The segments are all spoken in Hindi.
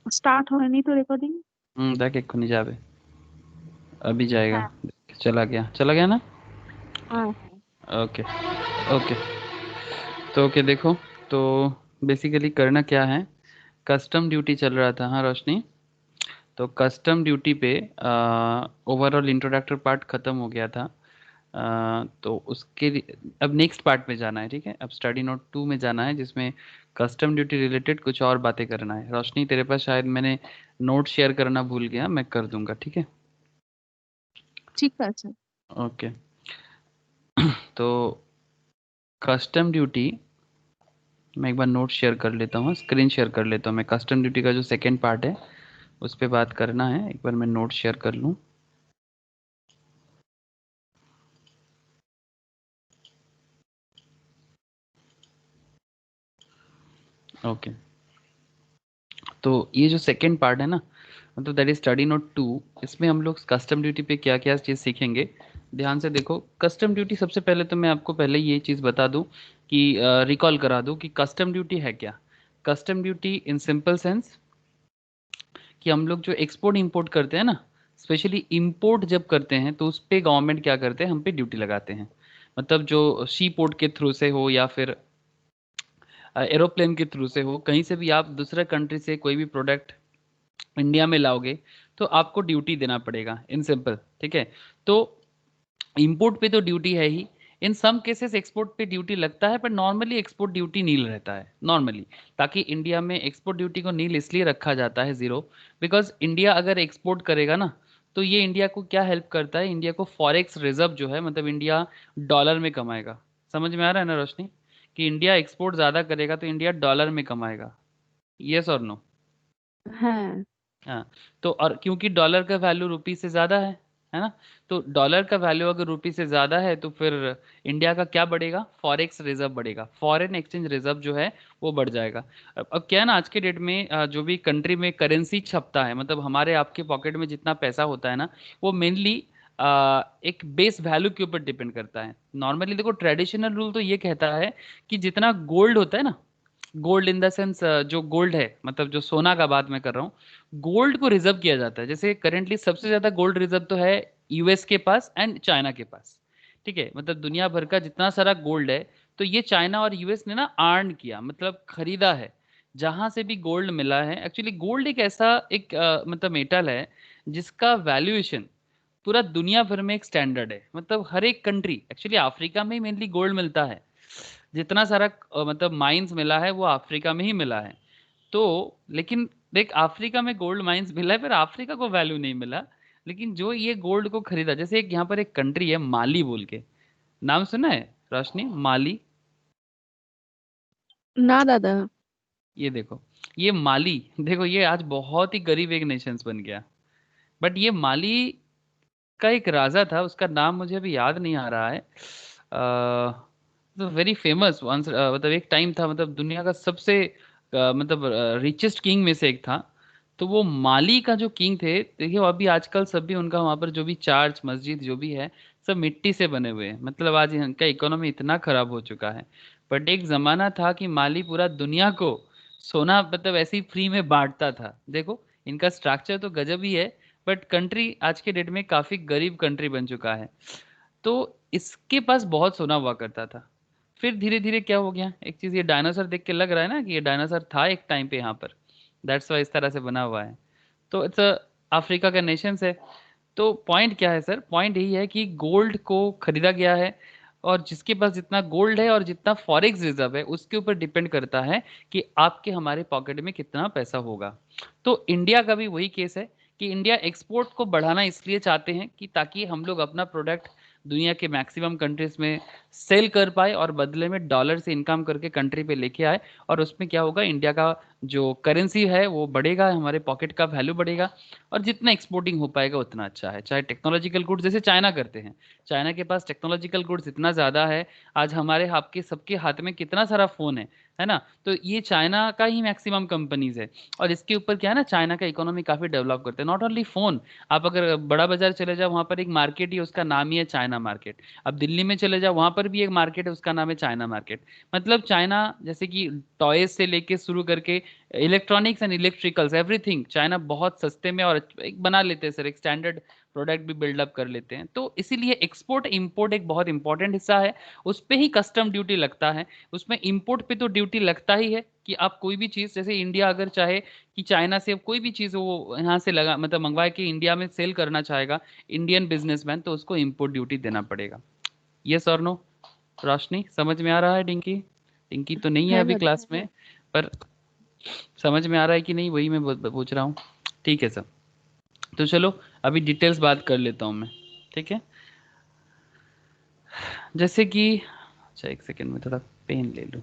स्टार्ट हो नहीं तो रिकॉर्डिंग। देख एक खुनी जावे अभी जाएगा। हाँ। चला गया ना। हाँ हाँ। ओके। ओके। तो ओके देखो। तो बेसिकली करना क्या है। कस्टम ड्यूटी चल रहा था हाँ रोशनी। तो कस्टम ड्यूटी पे ओवरऑल इंट्रोडक्टर पार्ट ख़त्म हो गया था। तो अब नेक्स्ट पार्ट में जाना है ठीक है। अब स्टडी नोट 2 में जाना है जिसमें कस्टम ड्यूटी रिलेटेड कुछ और बातें करना है। रोशनी तेरे पास शायद मैंने नोट शेयर करना भूल गया, मैं कर दूंगा ठीक है। ठीक है सर। ओके। तो कस्टम ड्यूटी मैं एक बार नोट शेयर कर लेता हूँ, स्क्रीन शेयर कर लेता हूँ। मैं कस्टम ड्यूटी का जो सेकेंड पार्ट है उस पर बात करना है। एक बार मैं नोट शेयर कर लूँ। ओके। तो ये जो सेकेंड पार्ट है ना, मतलब दैट इज स्टडी नोट 2। इसमें हम लोग कस्टम ड्यूटी पे क्या क्या चीज़ सीखेंगे। ध्यान से देखो। कस्टम ड्यूटी सबसे पहले तो मैं आपको पहले ये चीज़ बता दूं कि रिकॉल करा दूं कि कस्टम ड्यूटी है क्या। Custom duty in simple sense कि हम लोग जो एक्सपोर्ट इंपोर्ट करते हैं ना, स्पेशली इंपोर्ट जब करते हैं तो उस पे गवर्नमेंट क्या करते हैं, हम पे ड्यूटी लगाते हैं। मतलब जो सी पोर्ट के थ्रू से हो या फिर एरोप्लेन के थ्रू से हो, कहीं से भी आप दूसरे कंट्री से कोई भी प्रोडक्ट इंडिया में लाओगे तो आपको ड्यूटी देना पड़ेगा इन सिंपल ठीक है। तो इंपोर्ट पे तो ड्यूटी है ही। इन सम केसेस एक्सपोर्ट पे ड्यूटी लगता है, पर नॉर्मली एक्सपोर्ट ड्यूटी नील रहता है नॉर्मली। ताकि इंडिया में एक्सपोर्ट ड्यूटी को नील इसलिए रखा जाता है जीरो, बिकॉज इंडिया अगर एक्सपोर्ट करेगा ना तो ये इंडिया को क्या हेल्प करता है, इंडिया को फॉरेक्स रिजर्व जो है, मतलब इंडिया डॉलर में कमाएगा। समझ में आ रहा है ना रोशनी, कि इंडिया एक्सपोर्ट ज़्यादा करेगा तो इंडिया डॉलर में कमाएगा। यस और नो। हाँ। हाँ। तो और क्योंकि डॉलर का वैल्यू रुपी से ज़्यादा है ना। तो डॉलर का वैल्यू अगर रुपी से ज़्यादा है तो फिर इंडिया का क्या बढ़ेगा, फॉरेक्स रिजर्व बढ़ेगा, फॉरेन एक्सचेंज रिजर्व जो है वो बढ़ जाएगा। अब क्या है ना, आज के डेट में जो भी कंट्री में करेंसी छपता है, मतलब हमारे आपके पॉकेट में जितना पैसा होता है ना, वो मेनली एक बेस वैल्यू के ऊपर डिपेंड करता है। नॉर्मली देखो ट्रेडिशनल रूल तो ये कहता है कि जितना गोल्ड होता है ना, गोल्ड इन द सेंस जो गोल्ड है, मतलब जो सोना का बात मैं कर रहा हूँ, गोल्ड को रिजर्व किया जाता है। जैसे करेंटली सबसे ज्यादा गोल्ड रिजर्व तो है यूएस के पास एंड चाइना के पास। ठीक है, मतलब दुनिया भर का जितना सारा गोल्ड है, तो ये चाइना और यूएस ने ना अर्न किया, मतलब खरीदा है। जहां से भी गोल्ड मिला है, एक्चुअली गोल्ड एक ऐसा एक मतलब मेटल है जिसका वैल्यूएशन पूरा दुनिया भर में एक स्टैंडर्ड है। मतलब हर एक कंट्री, एक्चुअली अफ्रीका में ही मेनली गोल्ड मिलता है। जितना सारा मतलब माइंस मिला है वो अफ्रीका में ही मिला है। तो लेकिन देख, अफ्रीका में गोल्ड माइंस मिला है पर अफ्रीका को वैल्यू नहीं मिला। लेकिन जो ये गोल्ड को खरीदा, जैसे एक यहाँ पर एक कंट्री है माली बोल के, नाम सुना है रोशनी, माली। ना दादा। ये देखो, ये माली देखो, ये आज बहुत ही गरीब एक नेशंस बन गया। बट ये माली का एक राजा था, उसका नाम मुझे अभी याद नहीं आ रहा है। तो वेरी फेमस वंस, मतलब एक टाइम था, मतलब दुनिया का सबसे मतलब रिचेस्ट किंग में से एक था। तो वो माली का जो किंग थे, देखिए अभी आजकल सब भी उनका वहां पर जो भी चर्च मस्जिद जो भी है, सब मिट्टी से बने हुए हैं। मतलब आज इनका इकोनॉमी इतना खराब हो चुका है। बट एक जमाना था कि माली पूरा दुनिया को सोना मतलब ऐसे ही फ्री में बांटता था। देखो इनका स्ट्रक्चर तो गजब ही है। बट कंट्री आज के डेट में काफी गरीब कंट्री बन चुका है। तो इसके पास बहुत सोना हुआ करता था। फिर धीरे धीरे क्या हो गया, एक चीज, ये डायनासोर देख के लग रहा है ना कि ये डायनासोर था एक टाइम पे यहाँ पर। दैट्स वाई इस तरह से बना हुआ है। तो इट्स अफ्रीका का नेशन है। तो पॉइंट क्या है सर, पॉइंट यही है कि गोल्ड को खरीदा गया है, और जिसके पास जितना गोल्ड है और जितना फॉरेक्स रिजर्व है उसके ऊपर डिपेंड करता है कि आपके हमारे पॉकेट में कितना पैसा होगा। तो इंडिया का भी वही केस है कि इंडिया एक्सपोर्ट को बढ़ाना इसलिए चाहते हैं कि ताकि हम लोग अपना प्रोडक्ट दुनिया के मैक्सिमम कंट्रीज में सेल कर पाए और बदले में डॉलर से इनकम करके कंट्री पे लेके आए। और उसमें क्या होगा, इंडिया का जो करेंसी है वो बढ़ेगा, हमारे पॉकेट का वैल्यू बढ़ेगा। और जितना एक्सपोर्टिंग हो पाएगा उतना अच्छा है। चाहे टेक्नोलॉजिकल गुड्स जैसे चाइना करते हैं, चाइना के पास टेक्नोलॉजिकल गुड्स इतना ज़्यादा है। आज हमारे आपके सबके हाथ में कितना सारा फ़ोन है ना। तो ये चाइना का ही मैक्सिमम कंपनीज है। और इसके ऊपर क्या है ना, चाइना का इकोनॉमी काफ़ी डेवलप करते हैं। नॉट ओनली फ़ोन, आप अगर बड़ा बाजार चले जाओ वहाँ पर एक मार्केट ही उसका नाम ही है चाइना मार्केट। अब दिल्ली में चले जाओ वहाँ पर भी एक मार्केट है उसका नाम है चाइना मार्केट। मतलब चाइना जैसे कि टॉयज से लेके शुरू करके electronics and electricals everything China बहुत सस्ते में और एक बना लेते हैं सर, एक स्टैंडर्ड प्रोडक्ट भी बिल्डअप कर लेते हैं। तो इसीलिए एक्सपोर्ट इंपोर्ट एक बहुत इंपॉर्टेंट हिस्सा है, उस पे ही कस्टम ड्यूटी लगता है। उसमें इंपोर्ट पे तो ड्यूटी लगता ही है कि आप कोई भी चीज़, जैसे इंडिया अगर चाहे कि चाइना से कोई भी चीज़ वो यहाँ से लगा मतलब मंगवा के इंडिया में सेल करना चाहेगा इंडियन बिजनेसमैन, तो उसको इंपोर्ट ड्यूटी देना पड़ेगा। यस और नो? रोशनी समझ में आ रहा है? डिंकी डिंकी तो नहीं है है अभी दादा। क्लास में, पर समझ में आ रहा है कि नहीं वही मैं पूछ रहा हूँ। ठीक है सर, तो चलो अभी डिटेल्स बात कर लेता हूँ मैं। ठीक है, जैसे कि अच्छा एक सेकेंड में थोड़ा पेन ले लूँ।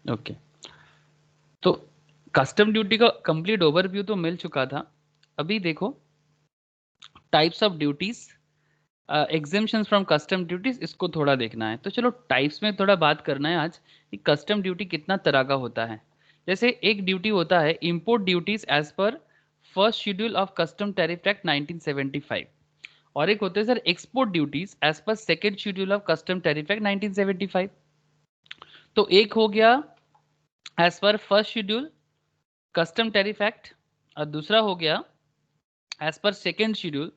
ओके, तो कस्टम ड्यूटी का कंप्लीट ओवरव्यू तो मिल चुका था। अभी देखो types of duties, exemptions from custom duties, इसको थोड़ा देखना है। तो चलो टाइप्स में थोड़ा बात करना है आज कि कस्टम ड्यूटी कितना तरह का होता है। जैसे एक ड्यूटी होता है import duties as per first schedule of custom tariff act 1975, और एक होते हैं sir export duties as per second schedule of custom tariff act 1975। तो एक हो गया as per first schedule custom tariff act, और दूसरा हो गया एज पर सेकेंड शेड्यूल।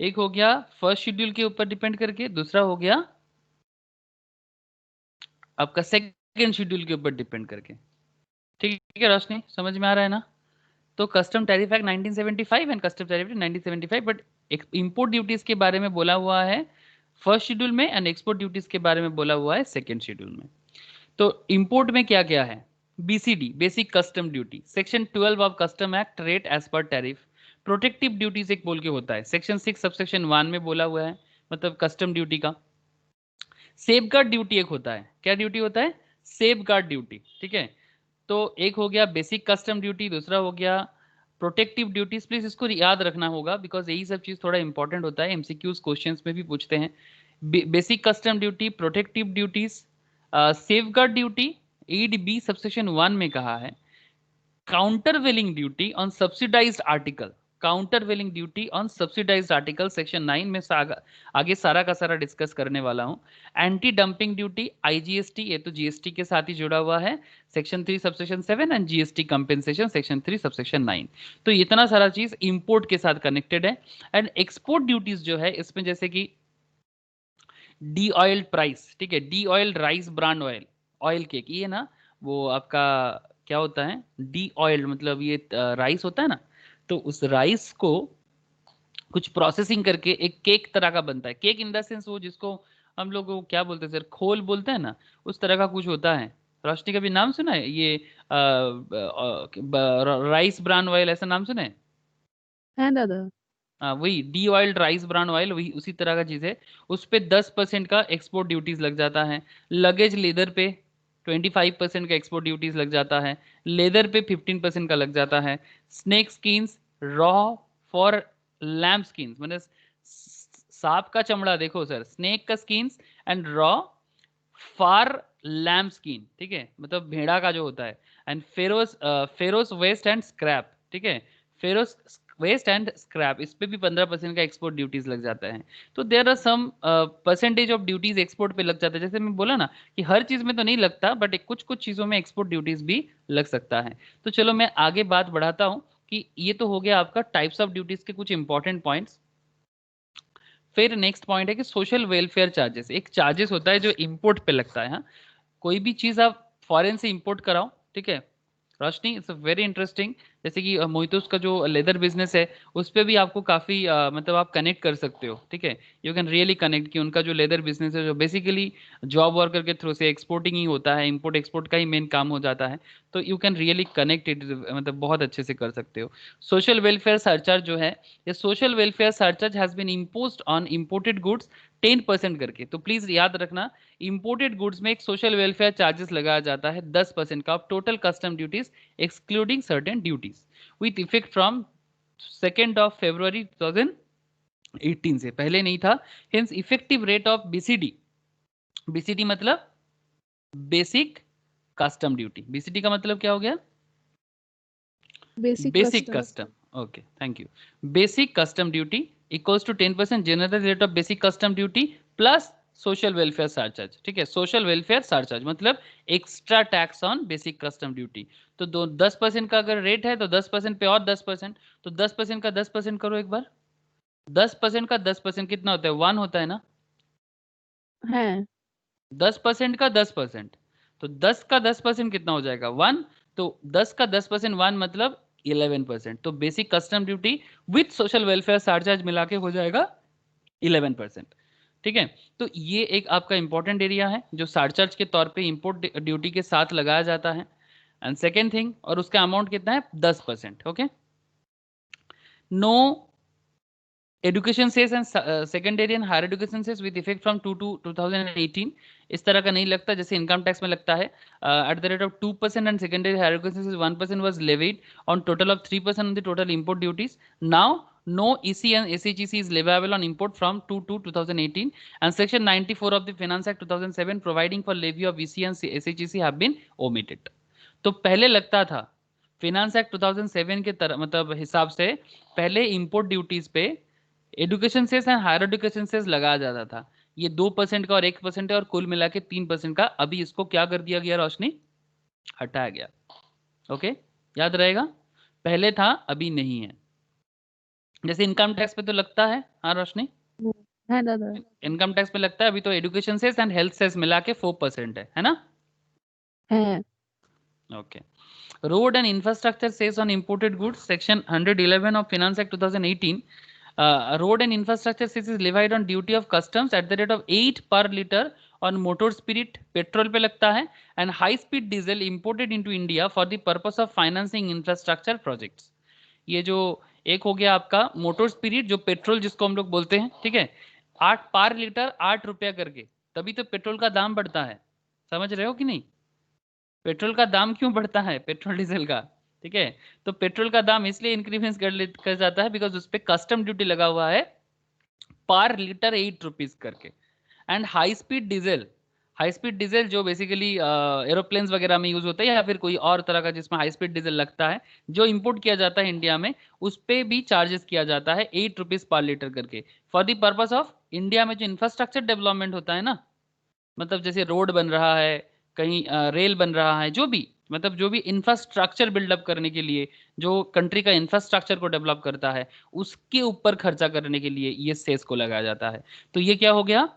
एक हो गया फर्स्ट शेड्यूल के ऊपर डिपेंड करके, दूसरा हो गया आपका सेकेंड शेड्यूल के ऊपर डिपेंड करके। ठीक है रोशनी, समझ में आ रहा है ना? तो custom tariff act 1975 and custom tariff act 1975, but import duties के बारे में बोला हुआ है फर्स्ट शेड्यूल में एंड एक्सपोर्ट ड्यूटीज के बारे में बोला हुआ है सेकेंड शेड्यूल में। तो इंपोर्ट में क्या क्या है? BCD basic custom duty, section 12 of custom act rate as per tariff. Protective duties एक बोल के होता है, सेक्शन 6 सबसेक्शन 1 में बोला हुआ है, मतलब कस्टम ड्यूटी का। सेफगार्ड ड्यूटी एक होता है, क्या ड्यूटी होता है? Safeguard duty. ठीक है, तो एक हो गया बेसिक कस्टम ड्यूटी, दूसरा हो गया प्रोटेक्टिव ड्यूटीज। प्लीज इसको याद रखना होगा बिकॉज यही सब चीज थोड़ा इंपॉर्टेंट होता है, एमसीक्यूज क्वेश्चंस में भी पूछते हैं। Basic custom duty, protective duties, safeguard duty, 8B subsection 1 में कहा है। Countervailing duty on subsidised article, countervailing duty on subsidised article section 9 में आगे सारा का सारा डिस्कस करने वाला हूं। एंटी डंपिंग ड्यूटी, आईजीएसटी, ये तो जीएसटी के साथ ही जुड़ा हुआ है, section 3 subsection 7, and GST compensation section 3 subsection 9। तो इतना सारा चीज इंपोर्ट के साथ कनेक्टेड है। एंड एक्सपोर्ट ड्यूटीज जो है इसमें जैसे कि डी ऑयल्ड प्राइस, ठीक है, D oiled rice brand oil, oil cake, ये ना वो आपका क्या होता है, डी ऑयल्ड मतलब ये राइस होता है ना, तो उस राइस को कुछ प्रोसेसिंग करके एक केक तरह का बनता है। केक इन द सेंस वो जिसको हम लोग वो क्या बोलते हैं सर, खोल बोलते हैं ना, उस तरह का कुछ होता है। रोशनी का भी नाम सुना है ये राइस ब्रांड ऑयल, ऐसा नाम सुना है? है दादा। हाँ वही D oiled rice brand oil, वही उसी तरह का चीज है। उस पे 10% का एक्सपोर्ट ड्यूटीज लग जाता है। लगेज लेदर पे 25% का एक्सपोर्ट ड्यूटीज लग जाता है। लेदर पे 15% का लग जाता है। Snake skins raw for lamb skins, मतलब सांप का चमड़ा, देखो सर, स्नेक का skins and raw for lamb skin, ठीक है, मतलब भेड़ा का जो होता है। And ferrous ferrous waste and scrap, ठीक है, फेरोस वेस्ट एंड स्क्रैप, इस पे भी 15% का एक्सपोर्ट ड्यूटीज लग जाता है। तो there are some percentage of duties export पे लग जाता है। जैसे मैं बोला ना कि हर चीज में तो नहीं लगता, बट कुछ कुछ चीजों में एक्सपोर्ट ड्यूटीज भी लग सकता है। तो चलो मैं आगे बात बढ़ाता हूँ कि ये तो हो गया आपका टाइप्स ऑफ ड्यूटीज के कुछ इंपॉर्टेंट पॉइंट्स। फिर नेक्स्ट पॉइंट है कि सोशल वेलफेयर चार्जेस, एक चार्जेस होता है जो इंपोर्ट पे लगता है। हाँ, कोई भी चीज आप फॉरेन से इंपोर्ट कराओ, ठीक है रोशनी, इट्स वेरी इंटरेस्टिंग। जैसे कि मोहितोस का जो लेदर बिजनेस है उस पे भी आपको काफी मतलब आप कनेक्ट कर सकते हो, ठीक है, यू कैन रियली कनेक्ट कि उनका जो लेदर बिजनेस है जो बेसिकली जॉब वर्कर के थ्रू से एक्सपोर्टिंग ही होता है, इंपोर्ट एक्सपोर्ट का ही मेन काम हो जाता है। तो you can really connect it, मतलब बहुत अच्छे से कर सकते हो। सोशल वेलफेयर सरचार्ज जो है, ये social welfare surcharge has been imposed on imported goods 10% करके। तो प्लीज याद रखना, इंपोर्टेड गुड्स में एक सोशल वेलफेयर चार्जेस लगाया जाता है 10% का total custom duties excluding certain duties with effect from 2 February 2018 से, पहले नहीं था। Hence effective rate of BCD, BCD मतलब बेसिक कस्टम ड्यूटी, बीसीडी का मतलब क्या हो गया? Basic basic custom. Custom, okay, thank you. Basic custom duty equals to 10% general rate of basic custom duty plus social welfare surcharge. ठीक है, सोशल वेलफेयर सरचार्ज मतलब extra tax on basic custom duty. तो दो 10% का अगर रेट है तो 10% पे और 10%, तो 10% का 10% करो एक बार। 10% का 10% कितना होता है? 1 होता है ना। है 10% का 10%, तो 10 का 10% कितना हो जाएगा? 1। तो 10 का 10% 1 मतलब 11%। तो basic custom duty with social welfare charge मिला के हो जाएगा 11%। ठीक है, तो ये एक आपका इंपॉर्टेंट एरिया है जो चार्ज के तौर पे इंपोर्ट ड्यूटी के साथ लगाया जाता है। एंड सेकेंड थिंग, और उसका अमाउंट कितना है? 10%। Okay, no education cess and secondary and higher education cess with effect from 2 to 2018। इस तरह का नहीं लगता जैसे इनकम टैक्स में लगता है। At the rate of 2% and secondary higher education cess 1% was levied on total of 3% on the total import duties. Now no EC and SHEC is leviable on import from 2 to 2018, and section 94 of the Finance Act 2007 providing for levy of EC and SHEC have been omitted। तो पहले लगता था फिनेंस एक्ट 2007 के तरह मतलब हिसाब से पहले इंपोर्ट ड्यूटीज पे education cess and higher education cess लगाया जाता था। ये 2% का और 1% है और कुल मिला के 3% का। अभी इसको क्या कर दिया गया रोशनी? हटाया गया। ओके, याद रहेगा, पहले था अभी नहीं है। जैसे इनकम टैक्स पे तो लगता है, हाँ रोशनी, है दादा। इनकम टैक्स पे लगता है। अभी तो education cess and health cess मिला के 4% है ना। है okay, road and infrastructure cess on imported goods section 111 of finance act 2018। Road and infrastructure cess is levied on duty of customs at the rate of 8 per liter on motor spirit, petrol पे लगता है, and high speed diesel imported into India for the purpose of financing infrastructure projects. ये जो एक हो गया आपका मोटर स्पिरिट, जो पेट्रोल जिसको हम लोग बोलते हैं, ठीक है, 8 पर लीटर 8 रुपया करके, तभी तो पेट्रोल का दाम बढ़ता है। समझ रहे हो कि नहीं? पेट्रोल का दाम क्यों बढ़ता है पेट्रोल डीजल का? ठीक है, तो पेट्रोल का दाम इसलिए इंक्रीमेंट कर जाता है बिकॉज उस पर कस्टम ड्यूटी लगा हुआ है पर लीटर 8 रुपीज करके। एंड हाई स्पीड डीजल जो बेसिकली एरोप्लेन्स वगैरह में यूज होता है या फिर कोई और तरह का जिसमें हाई स्पीड डीजल लगता है, जो इंपोर्ट किया जाता है इंडिया में, उस पर भी चार्जेस किया जाता है 8 रुपीज पर लीटर करके for the purpose of India में जो इंफ्रास्ट्रक्चर डेवलपमेंट होता है ना, मतलब जैसे रोड बन रहा है, कहीं रेल बन रहा है, जो भी मतलब जो भी इंफ्रास्ट्रक्चर बिल्डअप करने के लिए, जो कंट्री का इंफ्रास्ट्रक्चर को डेवलप करता है, उसके ऊपर खर्चा करने के लिए ये सेस को लगाया जाता है। तो ये क्या हो गया?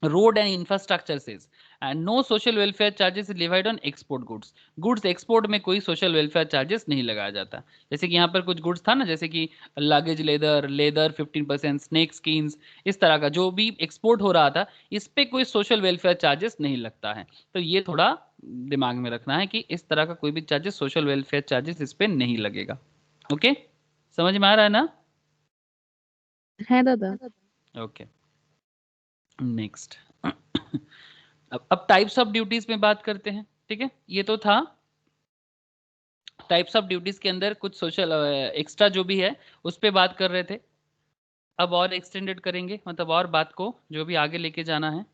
Road and infrastructure cess. And no social welfare charges levied on export goods. Goods export में कोई सोशल वेलफेयर चार्जेस नहीं लगाया जाता। जैसे कि यहाँ पर कुछ गुड्स था ना, जैसे कि luggage leather, leather 15%, snake skins, इस तरह का जो भी एक्सपोर्ट हो रहा था, इस पे कोई सोशल वेलफेयर चार्जेस नहीं लगता है। तो ये थोड़ा दिमाग में रखना है कि इस तरह का कोई भी चार्जेस, सोशल वेलफेयर चार्जेस इस पे नहीं लगेगा। ओके, समझ में आ रहा है ना? है दादा। Okay, next. अब टाइप्स ऑफ ड्यूटीज में बात करते हैं। ठीक है, ये तो था टाइप्स ऑफ ड्यूटीज के अंदर कुछ सोशल एक्स्ट्रा जो भी है उस पे बात कर रहे थे। अब और एक्सटेंडेड करेंगे, मतलब और बात को जो भी आगे लेके जाना है।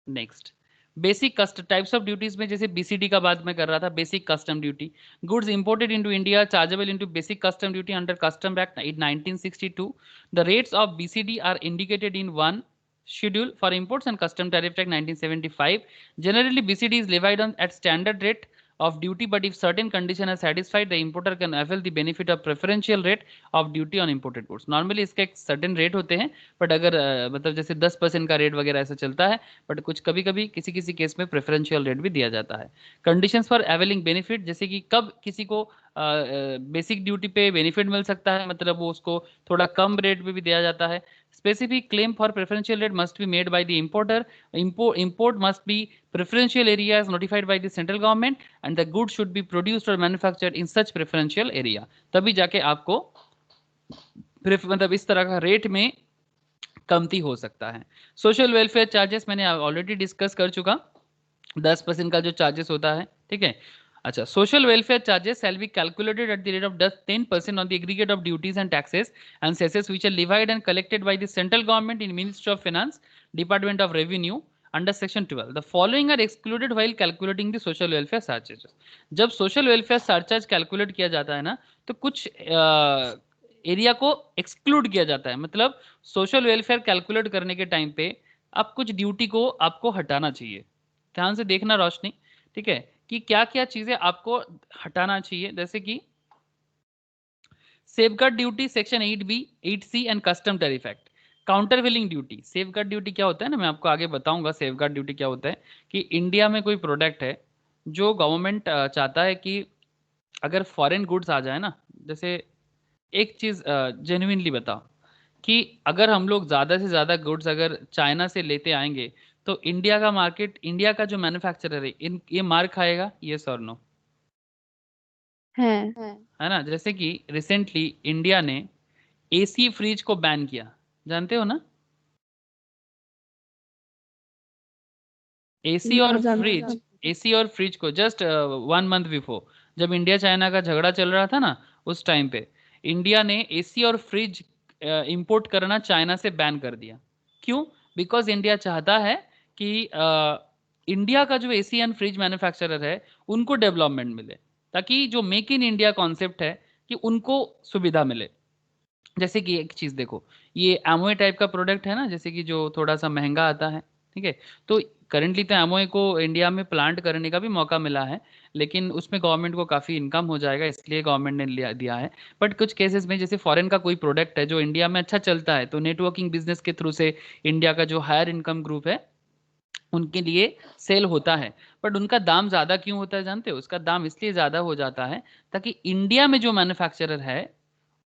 Next, basic custom types of duties में जैसे बीसीडी का बात मैं कर रहा था, basic custom duty. Goods imported into India chargeable into basic custom duty under custom act 1962। The rates of BCD are indicated in one schedule for imports and custom tariff act 1975। generally bcd is levied on at standard rate of duty, but if certain condition are satisfied, the importer can avail the benefit of preferential rate of duty on imported goods। normally इसका एक certain rate होते हैं, बट अगर मतलब जैसे 10% का रेट वगैरह ऐसा चलता है, बट कुछ कभी कभी किसी किसी केस में प्रेफरेंशियल रेट भी दिया जाता है। कंडीशंस फॉर अवेलिंग बेनिफिट, जैसे कि कब किसी को बेसिक ड्यूटी पे बेनिफिट मिल सकता है, मतलब वो उसको थोड़ा कम रेट पे भी दिया जाता है। Specific claim for preferential rate must be made by the importer। Import must be preferential areas notified by the central government, and the goods should be produced or manufactured in such preferential area। तभी जाके आपको मतलब इस तरह का रेट में कमती हो सकता है। सोशल वेलफेयर चार्जेस मैंने ऑलरेडी डिस्कस कर चुका, 10% का जो चार्जेस होता है। ठीक है, अच्छा, social welfare charges shall be calculated at the rate of 10% on the aggregate of duties and taxes and cesses which are levied and collected by the central government in Ministry of Finance, Department of Revenue under section 12 the following are excluded while calculating the social welfare charges. जब सोशल वेलफेयर चार्ज कैलकुलेट किया जाता है ना, तो कुछ एरिया को एक्सक्लूड किया जाता है। मतलब सोशल वेलफेयर कैलकुलेट करने के टाइम पे आप कुछ ड्यूटी को आपको हटाना चाहिए। ध्यान से देखना रोशनी, ठीक है, कि क्या क्या चीजें आपको हटाना चाहिए। जैसे कि safeguard duty section 8B 8C and custom tariff act. Counter willing duty, safeguard duty क्या होता है ना, मैं आपको आगे बताऊंगा सेफगार्ड ड्यूटी क्या होता है। कि इंडिया में कोई प्रोडक्ट है जो गवर्नमेंट चाहता है कि अगर फॉरेन गुड्स आ जाए ना, जैसे एक चीज जेन्युइनली बताओ कि अगर हम लोग ज्यादा से ज्यादा गुड्स अगर चाइना से लेते आएंगे, तो इंडिया का मार्केट, इंडिया का जो मैन्युफैक्चरर है इन ये मार खाएगा, यस और नो? है। है ना। जैसे कि रिसेंटली इंडिया ने एसी फ्रिज को बैन किया, जानते हो ना? एसी ना और जानती फ्रिज, हूँ। एसी और फ्रिज को जस्ट 1 मंथ बिफोर, जब इंडिया चाइना का झगड़ा चल रहा था ना, उस टाइम पे इंडिया ने एसी और फ्रिज इंपोर्ट करना चाइना से बैन कर दिया। क्यों? बिकॉज इंडिया चाहता है कि इंडिया का जो एसी एंड फ्रिज मैन्युफैक्चरर है उनको डेवलपमेंट मिले, ताकि जो मेक इन इंडिया कॉन्सेप्ट है कि उनको सुविधा मिले। जैसे कि एक चीज देखो, ये एमओए टाइप का प्रोडक्ट है ना, जैसे कि जो थोड़ा सा महंगा आता है, ठीक है। तो करंटली तो एमओए को इंडिया में प्लांट करने का भी मौका मिला है, लेकिन उसमें गवर्नमेंट को काफी इनकम हो जाएगा, इसलिए गवर्नमेंट ने लिया दिया है। बट कुछ केसेस में जैसे फॉरेन का कोई प्रोडक्ट है जो इंडिया में अच्छा चलता है, तो नेटवर्किंग बिजनेस के थ्रू से इंडिया का जो हायर इनकम ग्रुप है उनके लिए सेल होता है। बट उनका दाम ज्यादा क्यों होता है जानते हो? उसका दाम इसलिए ज्यादा हो जाता है ताकि इंडिया में जो मैन्युफैक्चरर है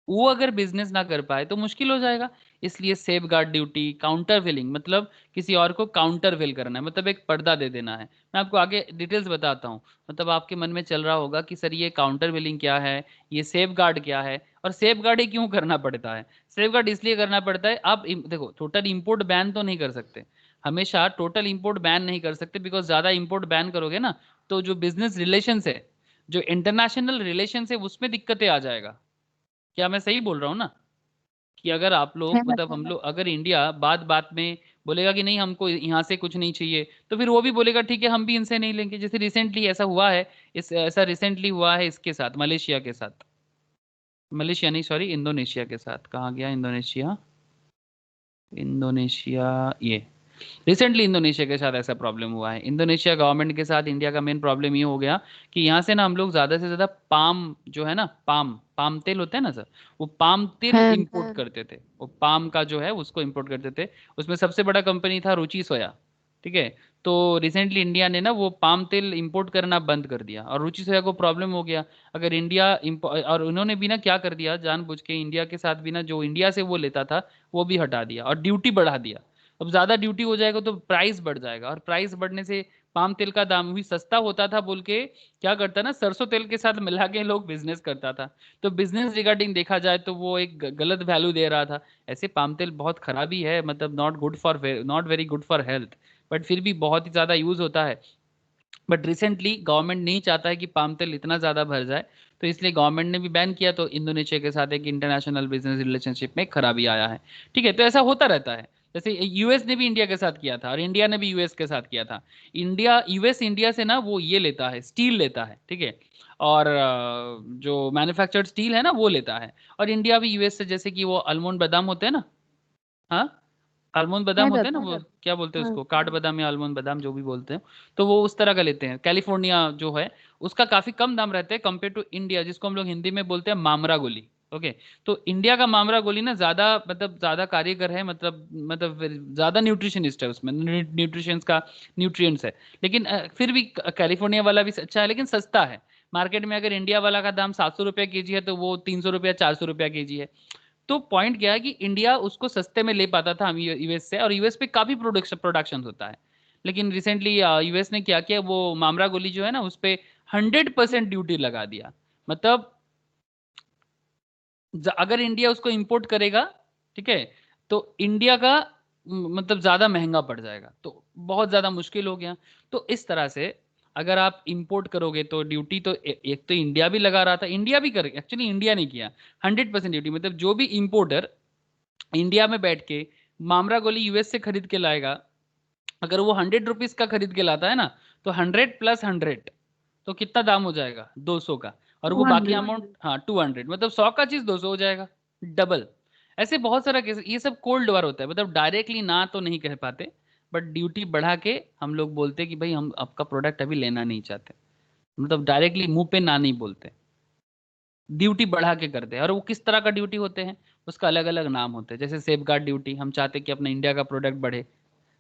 वो अगर बिजनेस ना कर पाए तो मुश्किल हो जाएगा। इसलिए safe guard duty, counter willing, मतलब किसी और को काउंटर विल करना है, मतलब एक पर्दा दे देना है। मैं आपको आगे डिटेल्स बताता हूँ। मतलब आपके मन में चल रहा होगा कि सर ये काउंटर विलिंग क्या है, ये सेफ गार्ड क्या है, और सेफ गार्ड ही क्यों करना पड़ता है? सेफ गार्ड इसलिए करना पड़ता है, आप देखो टोटल इंपोर्ट बैन तो नहीं कर सकते, हमेशा टोटल इंपोर्ट बैन नहीं कर सकते, बिकॉज ज्यादा इंपोर्ट बैन करोगे ना, तो जो बिजनेस रिलेशन है, जो इंटरनेशनल रिलेशन है, उसमें दिक्कतें आ जाएगा। क्या मैं सही बोल रहा हूँ ना? कि अगर आप है लोग, ना। मतलब हम लोग, अगर इंडिया बात बात में बोलेगा कि नहीं हमको यहाँ से कुछ नहीं चाहिए, तो फिर वो भी बोलेगा ठीक है हम भी इनसे नहीं लेंगे। जैसे रिसेंटली ऐसा हुआ है, इस ऐसा रिसेंटली हुआ है इसके साथ, मलेशिया के साथ, मलेशिया नहीं सॉरी, इंडोनेशिया के साथ। कहाँ गया इंडोनेशिया? इंडोनेशिया, ये रिसेंटली इंडोनेशिया के साथ ऐसा प्रॉब्लम हुआ है। इंडोनेशिया गवर्नमेंट के साथ इंडिया का मेन प्रॉब्लम ये हो गया कि यहाँ से ना हम लोग ज्यादा से ज्यादा पाम जो है ना, पाम पाम तेल होता है ना सर, वो पाम तेल है। इंपोर्ट करते थे। वो पाम का जो है उसको इंपोर्ट करते थे। उसमें सबसे बड़ा कंपनी था रुचि सोया, ठीक है। तो रिसेंटली इंडिया ने ना वो पाम तेल इंपोर्ट करना बंद कर दिया, और रुचि सोया को प्रॉब्लम हो गया। अगर इंडिया और उन्होंने भी ना क्या कर दिया जानबूझ के, इंडिया के साथ भी ना जो इंडिया से वो लेता था वो भी हटा दिया और ड्यूटी बढ़ा दिया। अब ज्यादा ड्यूटी हो जाएगा तो प्राइस बढ़ जाएगा, और प्राइस बढ़ने से पाम तेल का दाम भी सस्ता होता था बोल के क्या करता ना, सरसों तेल के साथ मिला के लोग बिजनेस करता था। तो बिजनेस रिगार्डिंग देखा जाए तो वो एक गलत वैल्यू दे रहा था। ऐसे पाम तेल बहुत खराबी है, मतलब not very good for health, but फिर भी बहुत ही ज्यादा यूज होता है। बट रिसेंटली गवर्नमेंट नहीं चाहता है कि पाम तेल इतना ज्यादा भर जाए, तो इसलिए गवर्नमेंट ने भी बैन किया। तो इंडोनेशिया के साथ एक इंटरनेशनल बिजनेस रिलेशनशिप में खराबी आया है, ठीक है। तो ऐसा होता रहता है। जैसे यूएस ने भी इंडिया के साथ किया था, और इंडिया ने भी यूएस के साथ किया था। यूएस इंडिया से ना वो ये लेता है, स्टील लेता है, ठीक है। और जो मैन्युफैक्चर्ड स्टील है ना वो लेता है। और इंडिया भी यूएस से, जैसे कि वो अलमोंड बादाम होते हैं ना, हाँ, आलमोंड बादाम है होते हैं ना, दादा। वो क्या बोलते हैं हाँ। उसको, काठ बादाम या आलमोंड बादाम जो भी बोलते हैं, तो वो उस तरह का लेते हैं। कैलिफोर्निया जो है उसका काफी कम दाम रहता है कंपेयर टू इंडिया, जिसको हम लोग हिंदी में बोलते हैं मामरा गोली। ओके। तो इंडिया का मामरा गोली ना ज्यादा, मतलब ज्यादा कार्यकर है, मतलब ज्यादा न्यूट्रिशनिस्ट है, उसमें न्यूट्रिशन का न्यूट्रिएंट्स है। लेकिन फिर भी कैलिफोर्निया वाला भी अच्छा है, लेकिन सस्ता है। मार्केट में अगर इंडिया वाला का दाम 700 रुपया केजी है, तो वो 300 रुपया 400 रुपया केजी है। तो पॉइंट क्या है कि इंडिया उसको सस्ते में ले पाता था हम यूएस से, और यूएस पे काफी प्रोडक्शन होता है। लेकिन रिसेंटली यूएस ने क्या किया, वो मामरा गोली जो है ना उस पे 100% ड्यूटी लगा दिया। मतलब अगर इंडिया उसको इंपोर्ट करेगा, ठीक है, तो इंडिया का मतलब ज्यादा महंगा पड़ जाएगा, तो बहुत ज्यादा मुश्किल हो गया। तो इस तरह से अगर आप इंपोर्ट करोगे तो ड्यूटी तो एक तो इंडिया भी लगा रहा था, इंडिया भी कर, एक्चुअली इंडिया ने किया 100% ड्यूटी। मतलब जो भी इंपोर्टर इंडिया में बैठ के मामरा गोली यूएस से खरीद के लाएगा, अगर वो 100 रुपीज का खरीद के लाता है ना, तो 100 + 100 तो कितना दाम हो जाएगा, 200 का। और वो बाकी 200। अमाउंट, हाँ 200, मतलब 100 का चीज 200 हो जाएगा, डबल। ऐसे बहुत सारा केस, ये सब कोल्ड वार होता है, मतलब डायरेक्टली ना तो नहीं कह पाते, बट ड्यूटी बढ़ा के हम लोग बोलते हैं कि भाई हम आपका प्रोडक्ट अभी लेना नहीं चाहते, मतलब डायरेक्टली मुंह पे ना नहीं बोलते, ड्यूटी बढ़ा के करते हैं। और वो किस तरह का ड्यूटी होते हैं, उसका अलग अलग नाम होते हैं। जैसे सेफ गार्ड ड्यूटी, हम चाहते हैं कि अपना इंडिया का प्रोडक्ट बढ़े,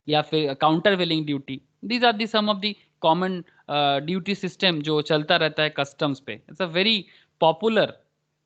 या फिर countervailing duty. These are the some of the common duty system जो चलता रहता है कस्टम्स पे। इट्स अ वेरी पॉपुलर,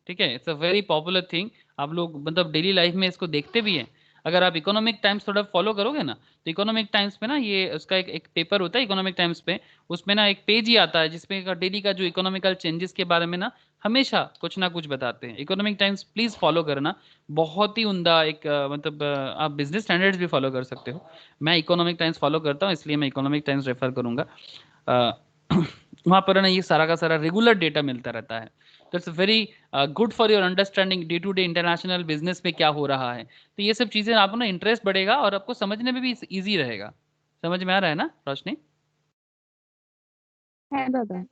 ठीक है, it's a very popular thing. आप लोग मतलब डेली लाइफ में इसको देखते भी हैं। अगर आप इकोनॉमिक टाइम्स थोड़ा फॉलो करोगे ना, तो इकोनॉमिक टाइम्स पे ना, ये उसका एक पेपर होता है इकोनॉमिक टाइम्स पे, उसमें ना एक पेज ही आता है जिसमें डेली का जो इकोनॉमिकल चेंजेस के बारे में ना हमेशा कुछ ना कुछ बताते हैं। इकोनॉमिक टाइम्स प्लीज फॉलो करना, बहुत ही उम्दा एक मतलब आप बिजनेस स्टैंडर्ड्स भी फॉलो कर सकते हो। मैं इकोनॉमिक टाइम्स फॉलो करता हूँ, इसलिए मैं इकोनॉमिक टाइम्स रेफर करूंगा। वहां पर ना ये सारा का सारा रेगुलर डेटा मिलता रहता है। तो it's very good for your understanding day to day international business में क्या हो रहा है। तो ये सब चीजें आपको ना इंटरेस्ट बढ़ेगा और आपको समझने में भी इजी रहेगा। समझ में आ रहा है ना रोशनी? है दादा।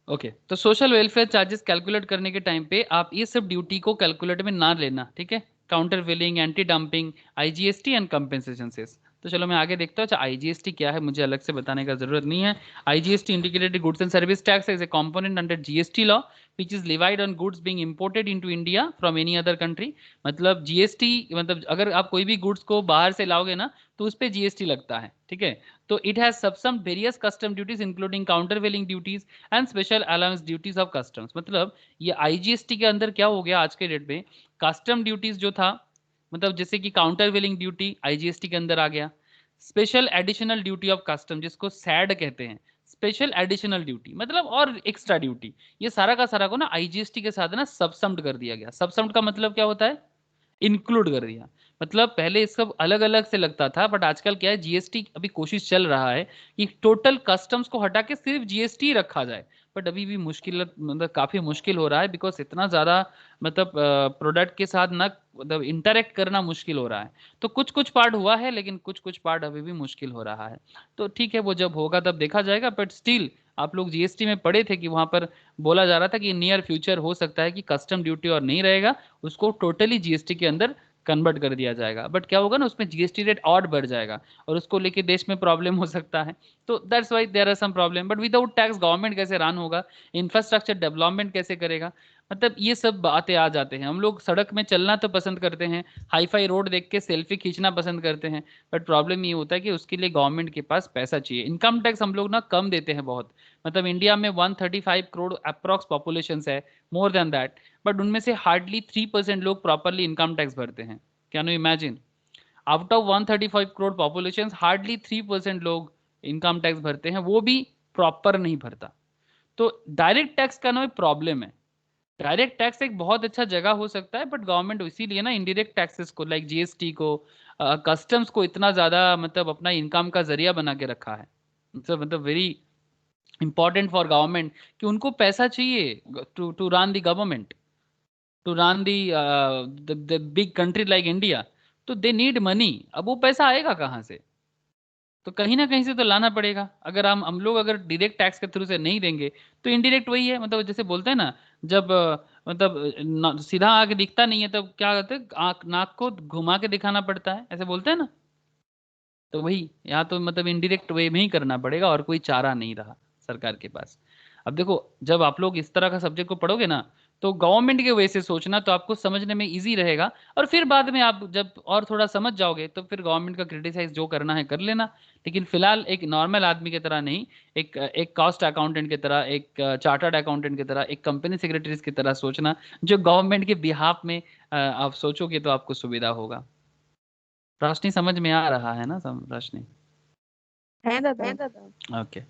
ओके तो सोशल वेलफेयर चार्जेस कैलकुलेट करने के टाइम पे आप ये सब ड्यूटी को कैलकुलेट में ना लेना, ठीक है। Countervailing, anti dumping, IGST and compensation cess. तो चलो मैं आगे देखता हूँ। अच्छा आईजीएसटी क्या है मुझे अलग से बताने का जरूरत नहीं है। IGST integrated goods and service tax is a component under GST law which is levied on goods being imported into India from any other country. मतलब जीएसटी, मतलब अगर आप कोई भी गुड्स को बाहर से लाओगे ना, तो उस पर जीएसटी लगता है, ठीक है। तो it has subsume various custom duties including countervailing duties and special allowance duties of customs. मतलब ये आईजीएसटी के अंदर क्या हो गया आज के डेट में, कस्टम ड्यूटीज जो था, मतलब जैसे कि काउंटर वेलिंग ड्यूटी आईजीएसटी के अंदर आ गया, special additional duty of custom जिसको सैड कहते हैं, स्पेशल एडिशनल ड्यूटी मतलब और एक्स्ट्रा ड्यूटी, ये सारा का सारा को ना आईजीएसटी के साथ ना सबसम्ड कर दिया गया। सबसम्ड का मतलब क्या होता है, इंक्लूड कर दिया। मतलब पहले ये सब अलग अलग से लगता था, बट आजकल क्या है, जीएसटी अभी कोशिश चल रहा है कि टोटल कस्टम्स को हटा के सिर्फ जीएसटी रखा जाए। बट अभी भी मुश्किल, मतलब काफी मुश्किल हो रहा है, बिकॉज इतना ज्यादा मतलब प्रोडक्ट के साथ ना मतलब इंटरेक्ट करना मुश्किल हो रहा है। तो कुछ कुछ पार्ट हुआ है, लेकिन कुछ कुछ पार्ट अभी भी मुश्किल हो रहा है। तो ठीक है, वो जब होगा तब देखा जाएगा, बट स्टिल आप लोग जीएसटी में पढ़े थे कि वहां पर बोला जा रहा था कि नियर फ्यूचर हो सकता है कि कस्टम ड्यूटी और नहीं रहेगा, उसको टोटली जीएसटी के अंदर कन्वर्ट कर दिया जाएगा। बट क्या होगा ना, उसमें जीएसटी रेट और बढ़ जाएगा और उसको लेके देश में प्रॉब्लम हो सकता है। तो that's why there are some problem. But without tax government कैसे रन होगा, इंफ्रास्ट्रक्चर डेवलपमेंट कैसे करेगा, मतलब ये सब बातें आ जाते हैं। हम लोग सड़क में चलना तो पसंद करते हैं, हाई फाई रोड देख के सेल्फी खींचना पसंद करते हैं, बट प्रॉब्लम ये होता है कि उसके लिए गवर्नमेंट के पास पैसा चाहिए। इनकम टैक्स हम लोग ना कम देते हैं बहुत, मतलब इंडिया में 135 करोड़ अप्रॉक्स पॉपुलेशन है, मोर देन दैट, बट उनमें से हार्डली 3% लोग प्रॉपरली इनकम टैक्स भरते हैं। Can you imagine, out of 135 crore population hardly 3% लोग इनकम टैक्स भरते हैं, वो भी प्रॉपर नहीं भरता। तो डायरेक्ट टैक्स का ना प्रॉब्लम है। डायरेक्ट टैक्स एक बहुत अच्छा जगह हो सकता है, बट गवर्नमेंट इसीलिए ना इनडायरेक्ट टैक्सेस को लाइक जीएसटी को, कस्टम्स को इतना ज्यादा मतलब अपना इनकम का जरिया बना के रखा है। मतलब वेरी इंपॉर्टेंट फॉर गवर्नमेंट कि उनको पैसा चाहिए to to run the government, to run the big country like India. तो दे नीड मनी। अब वो पैसा आएगा कहाँ से, तो कहीं ना कहीं से तो लाना पड़ेगा। अगर हम लोग अगर डायरेक्ट टैक्स के थ्रू से नहीं देंगे, तो इनडायरेक्ट वही है, मतलब जैसे बोलते हैं ना, जब मतलब सीधा आगे दिखता नहीं है तब क्या कहते हैं, आँख नाक को घुमा के दिखाना पड़ता है, ऐसे बोलते हैं ना। तो वही यहाँ तो मतलब इनडायरेक्ट वे में ही करना पड़ेगा, और कोई चारा नहीं रहा सरकार के पास। अब देखो, जब आप लोग इस तरह का सब्जेक्ट को पढ़ोगे ना, तो गवर्नमेंट के वे से सोचना तो आपको समझने में इजी रहेगा। और फिर बाद में आप जब और थोड़ा समझ जाओगे, तो फिर गवर्नमेंट का क्रिटिसाइज जो करना है कर लेना। लेकिन फिलहाल एक नॉर्मल आदमी की तरह नहीं, एक कॉस्ट अकाउंटेंट की तरह, एक चार्टर्ड अकाउंटेंट की तरह, एक कंपनी सेक्रेटरीज की तरह सोचना, जो गवर्नमेंट के बिहाफ में आप सोचोगे तो आपको सुविधा होगा। रोशनी समझ में आ रहा है ना, रोशनी? है दादा। Okay.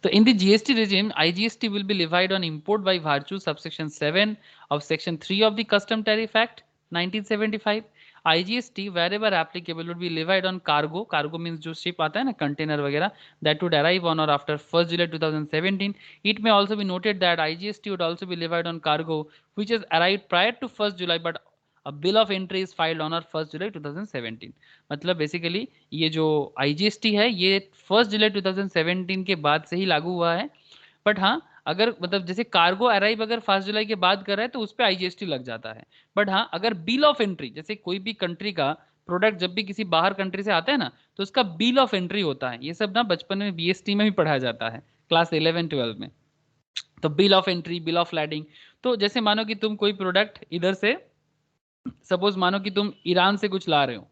So in the GST regime, IGST will be levied on import by virtue subsection 7 of section 3 of the Custom Tariff Act 1975. IGST wherever applicable would be levied on cargo. Cargo means जो ship आता है ना, container वगैरह, that would arrive on or after 1st July 2017. It may also be noted that IGST would also be levied on cargo which has arrived prior to 1st July but a bill of entry is filed on और 1 जुलाई 2017। मतलब बेसिकली ये जो आईजीएसटी है ये 1 जुलाई 2017 के बाद से ही लागू हुआ है। बट हाँ, अगर मतलब जैसे कार्गो अराइव अगर 1 जुलाई के बाद कर रहा है तो उस पर आईजीएसटी लग जाता है। बट हाँ, अगर बिल ऑफ एंट्री, जैसे कोई भी कंट्री का प्रोडक्ट जब भी किसी बाहर कंट्री से आता है ना, तो उसका बिल ऑफ एंट्री होता है। ये सब ना बचपन में बीएसटी में भी पढ़ाया जाता है, क्लास 11-12 में। तो bill of entry, bill of landing. तो जैसे मानो कि तुम कोई प्रोडक्ट इधर से, सपोज मानो कि तुम ईरान से कुछ ला रहे हो,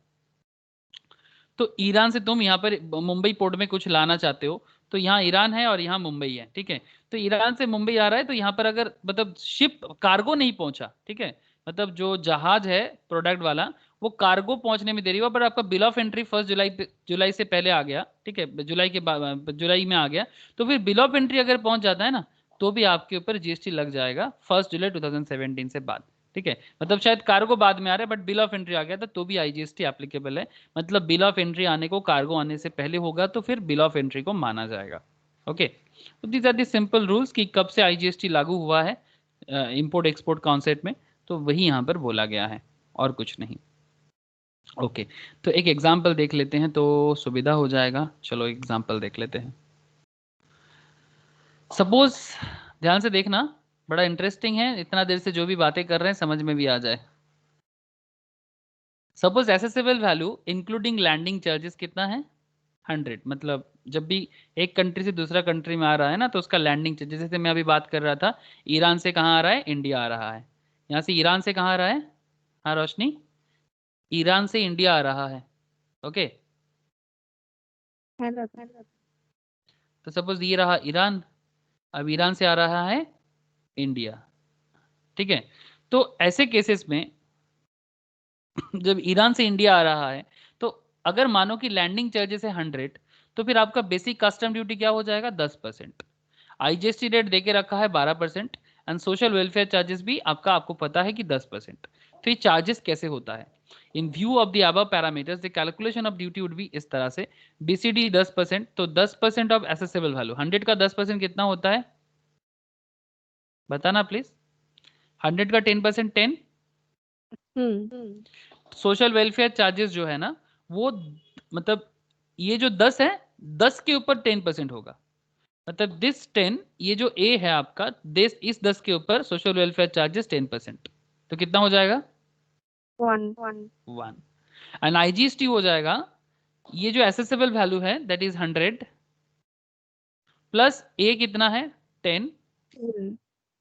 तो ईरान से तुम यहाँ पर मुंबई पोर्ट में कुछ लाना चाहते हो, तो यहाँ ईरान है और यहाँ मुंबई है, ठीक है। तो ईरान से मुंबई आ रहा है, तो यहाँ पर अगर मतलब शिप कार्गो नहीं पहुंचा, ठीक है, मतलब जो जहाज है प्रोडक्ट वाला वो कार्गो पहुंचने में देरी हुआ, पर आपका बिल ऑफ एंट्री 1 जुलाई से पहले आ गया, ठीक है, जुलाई में आ गया, तो फिर बिल ऑफ एंट्री अगर पहुंच जाता है ना, तो भी आपके ऊपर जीएसटी लग जाएगा 1 जुलाई 2017 से बाद, ठीक है। मतलब शायद कार्गो बाद में आ रहा है, बट बिल ऑफ एंट्री आ गया था तो भी आईजीएसटी एप्लीकेबल है। मतलब बिल ऑफ एंट्री आने को कार्गो आने से पहले होगा तो फिर बिल ऑफ एंट्री को माना जाएगा। ओके, तो these are the simple rules कि कब से आईजीएसटी लागू हुआ है इंपोर्ट एक्सपोर्ट कॉन्सेप्ट में, तो वही यहाँ पर बोला गया है और कुछ नहीं। ओके, तो एक एग्जाम्पल देख लेते हैं तो सुविधा हो जाएगा। चलो एग्जाम्पल देख लेते हैं। सपोज, ध्यान से देखना, बड़ा इंटरेस्टिंग है, इतना देर से जो भी बातें कर रहे हैं समझ में भी आ जाए। Suppose assessable value including landing charges कितना है? 100। मतलब जब भी एक कंट्री से दूसरा कंट्री में आ रहा है ना, तो उसका लैंडिंग चार्जेस, जैसे मैं अभी बात कर रहा था, ईरान से कहाँ आ रहा है? इंडिया आ रहा है। यहाँ से ईरान से कहाँ आ रहा है? हाँ रोशनी, ईरान से इंडिया आ रहा है। ओके, है दादा। तो सपोज ये रहा ईरान, अब ईरान से आ रहा है इंडिया, ठीक है। तो ऐसे केसेस में जब ईरान से इंडिया आ रहा है, तो अगर मानो कि लैंडिंग चार्जेस है 100, तो फिर आपका बेसिक कस्टम ड्यूटी क्या हो जाएगा? 10%। आईजीएसटी रेट देके रखा है 12%, एंड सोशल वेलफेयर चार्जेस भी आपको पता है कि 10%। तो ये चार्जेस कैसे होता है? इन view of the above parameters the calculation of duty would be इस तरह से। बीसीडी 10%, तो 10% ऑफ एसेसेबल वैल्यू, 100 का 10% कितना होता है बताना प्लीज? 100 का 10% 10। सोशल वेलफेयर चार्जेस जो है ना, वो मतलब ये जो 10 है, 10 के ऊपर 10% होगा। मतलब दिस 10, ये जो ए है आपका, इस 10 के ऊपर सोशल वेलफेयर चार्जेस 10%, तो कितना हो जाएगा? 1। एंड आईजीएसटी हो जाएगा, ये जो एसेसेबल वैल्यू है दैट इज 100 प्लस ए कितना है? 10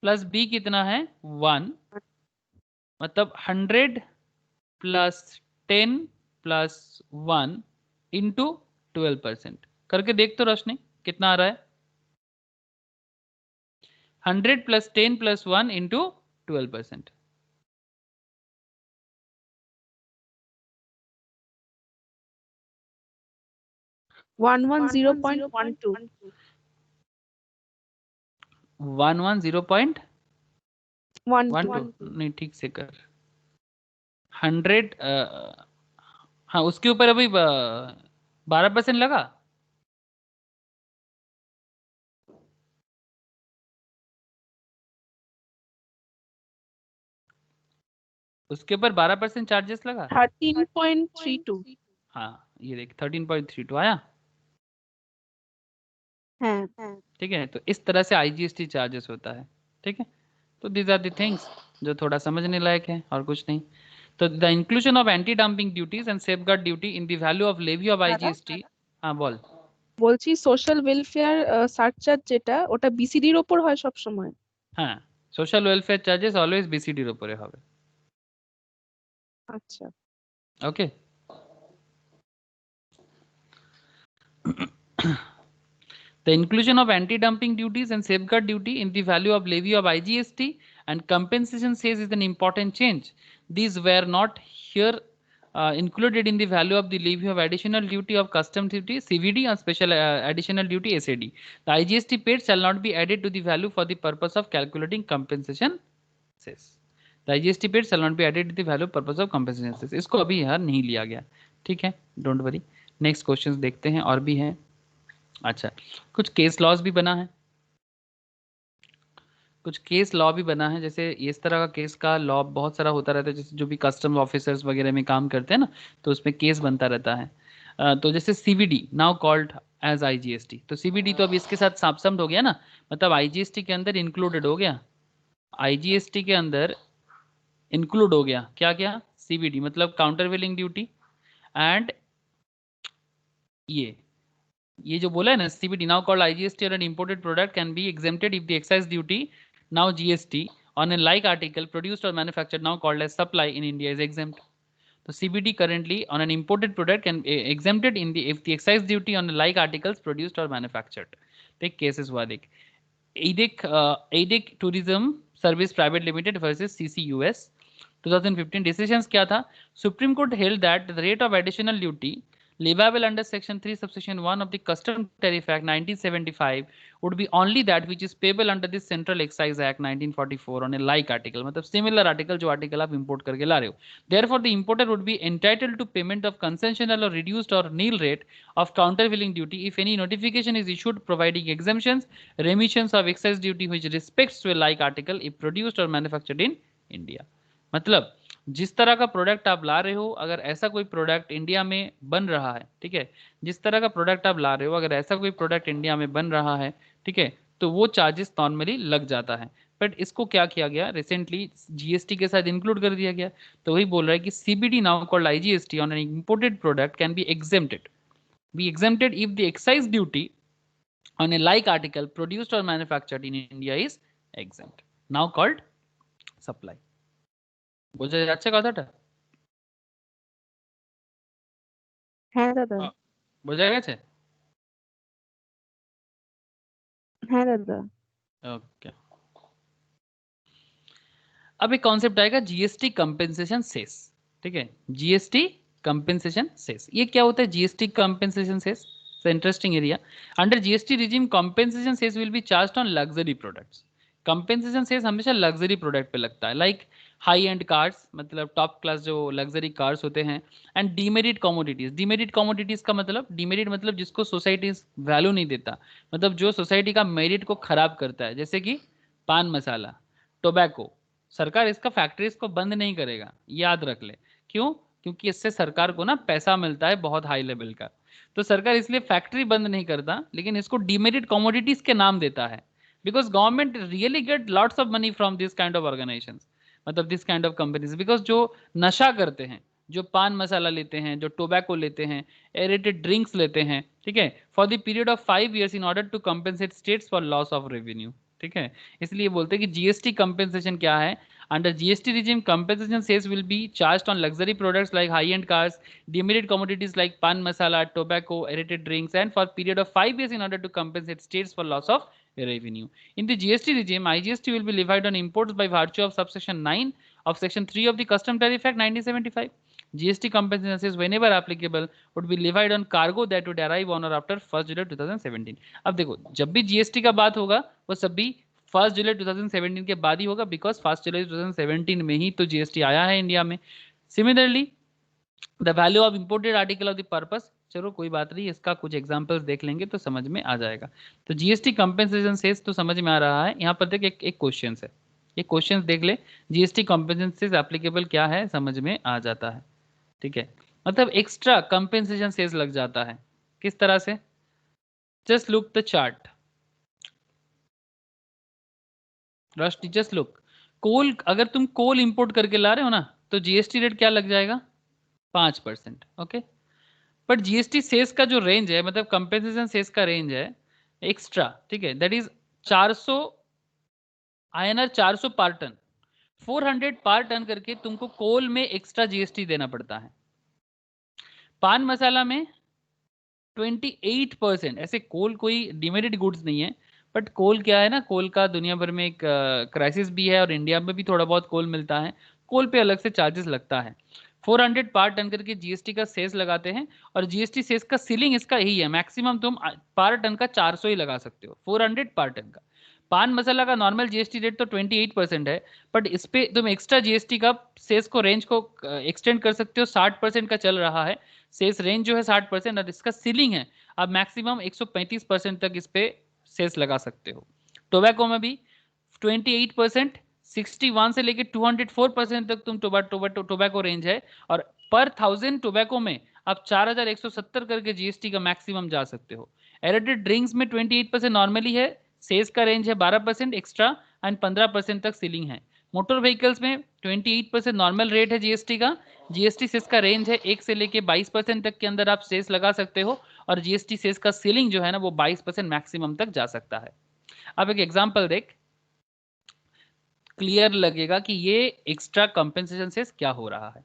प्लस बी कितना है? 1। मतलब 100 प्लस 10 प्लस 1 इंटू 12%। करके देख तो रोशनी कितना आ रहा है? 100 प्लस 10 प्लस 1 इंटू 12%। 110.12। 110.12 12। नहीं, ठीक से कर। 100, हाँ उसके ऊपर अभी 12% लगा। उसके ऊपर 12% चार्जेस लगा। 13.32। हाँ ये देख 13.32 आया। है। ठीक है, तो इस तरह से आईजीएसटी चार्जेस होता है, ठीक है। तो दीज आर द थिंग्स जो थोड़ा समझने लायक है और कुछ नहीं। तो the inclusion of anti dumping duties and safeguard duty in the value of levy of দাদা आईजीएसटी। हाँ बोल। বলছি সোশ্যাল ওয়েলফেয়ার সারচার্জ যেটা ওটা বিসিডির ওপর হয় সব সময়। হ্যাঁ, সোশ্যাল ওয়েলফেয়ার চার্জেস অলওয়েজ বিসিডির উপরে হবে। আচ্ছা। ওকে, the inclusion of anti-dumping duties and safeguard duty in the value of levy of IGST and compensation sales is an important change. These were not here included in the value of the levy of additional duty of custom duty CVD and special additional duty SAD. The IGST paid shall not be added to the value for the purpose of calculating compensation sales. The IGST paid shall not be added to the value purpose of compensation sales. इसको अभी यार नहीं लिया गया, ठीक है, डोंट वरी। नेक्स्ट क्वेश्चंस देखते हैं, और भी हैं। अच्छा, कुछ केस लॉज भी बना है, कुछ केस लॉ भी बना है, जैसे इस तरह का केस का लॉ बहुत सारा होता रहता है, जैसे जो भी कस्टम ऑफिसर्स वगैरह में काम करते हैं ना, तो उसमें केस बनता रहता है। तो जैसे CVD now called as IGST, तो सीवीडी तो अब इसके साथ सबसम्ड हो गया ना, मतलब आईजीएसटी के अंदर इंक्लूडेड हो गया, आईजीएसटी के अंदर इंक्लूड हो गया क्या क्या, सीवीडी मतलब काउंटर वेलिंग ड्यूटी, एंड ये जो बोला है ना, सीबीडी नाउ कॉल्ड आईजीएसटी और an imported product can be exempted if the excise duty now GST on a like article produced or manufactured now called as supply in India is exempt. So CBD currently on an imported product can be exempted in the if the excise duty on like articles produced or manufactured. Take cases हुआ देख, ADEC Tourism Service Private Limited versus CCUS 2015 decisions क्या था, Supreme Court held that the rate of additional duty leviable under section 3 subsection 1 of the Custom Tariff Act 1975 would be only that which is payable under the Central Excise Act 1944 on a like article, मतलब similar article जो article आप import करके ला रहे हो, therefore the importer would be entitled to payment of concessional or reduced or nil rate of countervailing duty if any notification is issued providing exemptions remissions of excise duty which respects to a like article if produced or manufactured in India. मतलब जिस तरह का प्रोडक्ट आप ला रहे हो, अगर ऐसा कोई प्रोडक्ट इंडिया में बन रहा है, ठीक है, जिस तरह का प्रोडक्ट आप ला रहे हो अगर ऐसा कोई प्रोडक्ट इंडिया में बन रहा है, ठीक है, तो वो चार्जेस नॉर्मली लग जाता है। बट इसको क्या किया गया रिसेंटली, जीएसटी के साथ इंक्लूड कर दिया गया, तो वही बोल रहा है कि CBD now called IGST on an imported product can be exempted if the excise duty on a like article produced or manufactured in India is exempt, now called supply. বোঝা যাচ্ছে কথাটা? হ্যাঁ দাদা। বোঝা গেছে? হ্যাঁ দাদা। ओके, अब एक कॉन्सेप्ट आएगा जीएसटी कंपेंसेशन सेस, ठीक है, जीएसटी कंपेंसेशन सेस, ये क्या होता है GST compensation cess? Interesting area. Under GST regime compensation cess will be charged on luxury products. Compensation cess हमेशा लग्जरी प्रोडक्ट पे लगता है, लाइक हाई एंड कार्स, मतलब टॉप क्लास जो लग्जरी कार्स होते हैं, and demerit commodities. Demerit commodities का मतलब, डीमेरिट मतलब जिसको सोसाइटी वैल्यू नहीं देता, मतलब जो सोसाइटी का मेरिट को खराब करता है, जैसे कि पान मसाला, टोबैको। सरकार इसका फैक्ट्रीज को बंद नहीं करेगा, याद रख ले। क्यों? क्योंकि इससे सरकार को ना पैसा मिलता है बहुत हाई लेवल का, तो सरकार इसलिए फैक्ट्री बंद नहीं करता, लेकिन इसको डीमेरिट कमोडिटीज के नाम देता है, because government really get lots of money from this kind of organisations, मतलब this kind of companies, because जो नशा करते हैं, जो पान मसाला लेते हैं, जो टोबैको लेते हैं, एरेटेड ड्रिंक्स लेते हैं, ठीक है, for the period of 5 years in order to compensate states for loss of revenue, ठीक है, इसलिए बोलते हैं कि जीएसटी कंपेंसेशन क्या है। Under GST regime compensation cess will be charged on luxury products like high end cars, demerit commodities like pan masala, tobacco, aerated drinks, and for period of 5 years in order to compensate states for loss of revenue. In the GST regime, IGST will be levied on imports by virtue of subsection 9 of section 3 of the Custom Tariff Act 1975. GST compensation cess whenever applicable would be levied on cargo that would arrive on or after 1st July 2017. अब देखो, जब भी जीएसटी का बात होगा वो सब भी 1 जुलाई 2017 के बाद ही होगा, बिकॉज 1 जुलाई 2017 में ही तो जीएसटी आया है इंडिया में। Similarly the value of imported article of the purpose, चलो कोई बात नहीं, इसका कुछ एग्जांपल्स देख लेंगे तो समझ में आ जाएगा। तो जीएसटी कंपेंसेशन सेस तो समझ में आ रहा है, यहाँ पर देख एक क्वेश्चन है, ये क्वेश्चन देख ले, जीएसटी कंपेंसेशन सेस एप्लीकेबल क्या है समझ में आ जाता है, ठीक है, मतलब एक्स्ट्रा कंपेंसेशन सेस लग जाता है। किस तरह से? Just look the chart, just look, coal, अगर तुम कोल इंपोर्ट करके ला रहे हो ना तो जीएसटी रेट क्या लग जाएगा? 5%, ओके। बट जीएसटी सेस का जो रेंज है, मतलब कंपेंसेशन सेस का रेंज है एक्स्ट्रा, ठीक है, दैट इज 400 INR 400 पर टन, 400 पर टन करके तुमको कोल में एक्स्ट्रा जीएसटी देना पड़ता है। पान मसाला में 28%, ऐसे कोल कोई डिमेरिट गुड्स नहीं है, बट कोल क्या है ना, कोल का दुनिया भर में एक क्राइसिस भी है और इंडिया में भी थोड़ा बहुत कोल मिलता है, कोल पे अलग से चार्जेस लगता है। 400 पर टन करके जीएसटी का सेस लगाते हैं, और जीएसटी सेस का सीलिंग इसका यही है, मैक्सिमम तुम पर टन का 400 ही लगा सकते हो, 400 पर टन का। पान मसाला का नॉर्मल जीएसटी रेट तो 28% है, बट इस पे तुम एक्स्ट्रा जीएसटी का सेस को रेंज को एक्सटेंड कर सकते हो, 60% का चल रहा है सेस रेंज जो है 60%, और इसका सीलिंग है आप मैक्सिमम 135% तक इस पे सेस लगा सकते हो। टोबैको में भी 28%, 61 से लेके 204% तक तुम टोबैको रेंज है, और पर 1000 टोबैको में आप 4170 करके जीएसटी का मैक्सिमम जा सकते हो। एडिटेड ड्रिंक्स में 28% नॉर्मली है, सेल्स का रेंज है 12% एक्स्ट्रा एंड 15% तक सीलिंग है। मोटर व्हीकल्स में 28% नॉर्मल रेट है जीएसटी का। जीएसटी सेस का रेंज है 1 से लेके 22% तक के अंदर आप सेस लगा सकते हो, और जीएसटी सेस का सीलिंग जो है ना वो 22% मैक्सिमम तक जा सकता है। अब एक एग्जांपल देख, क्लियर लगेगा कि ये एक्स्ट्रा कंपेंसेशन सेस क्या हो रहा है।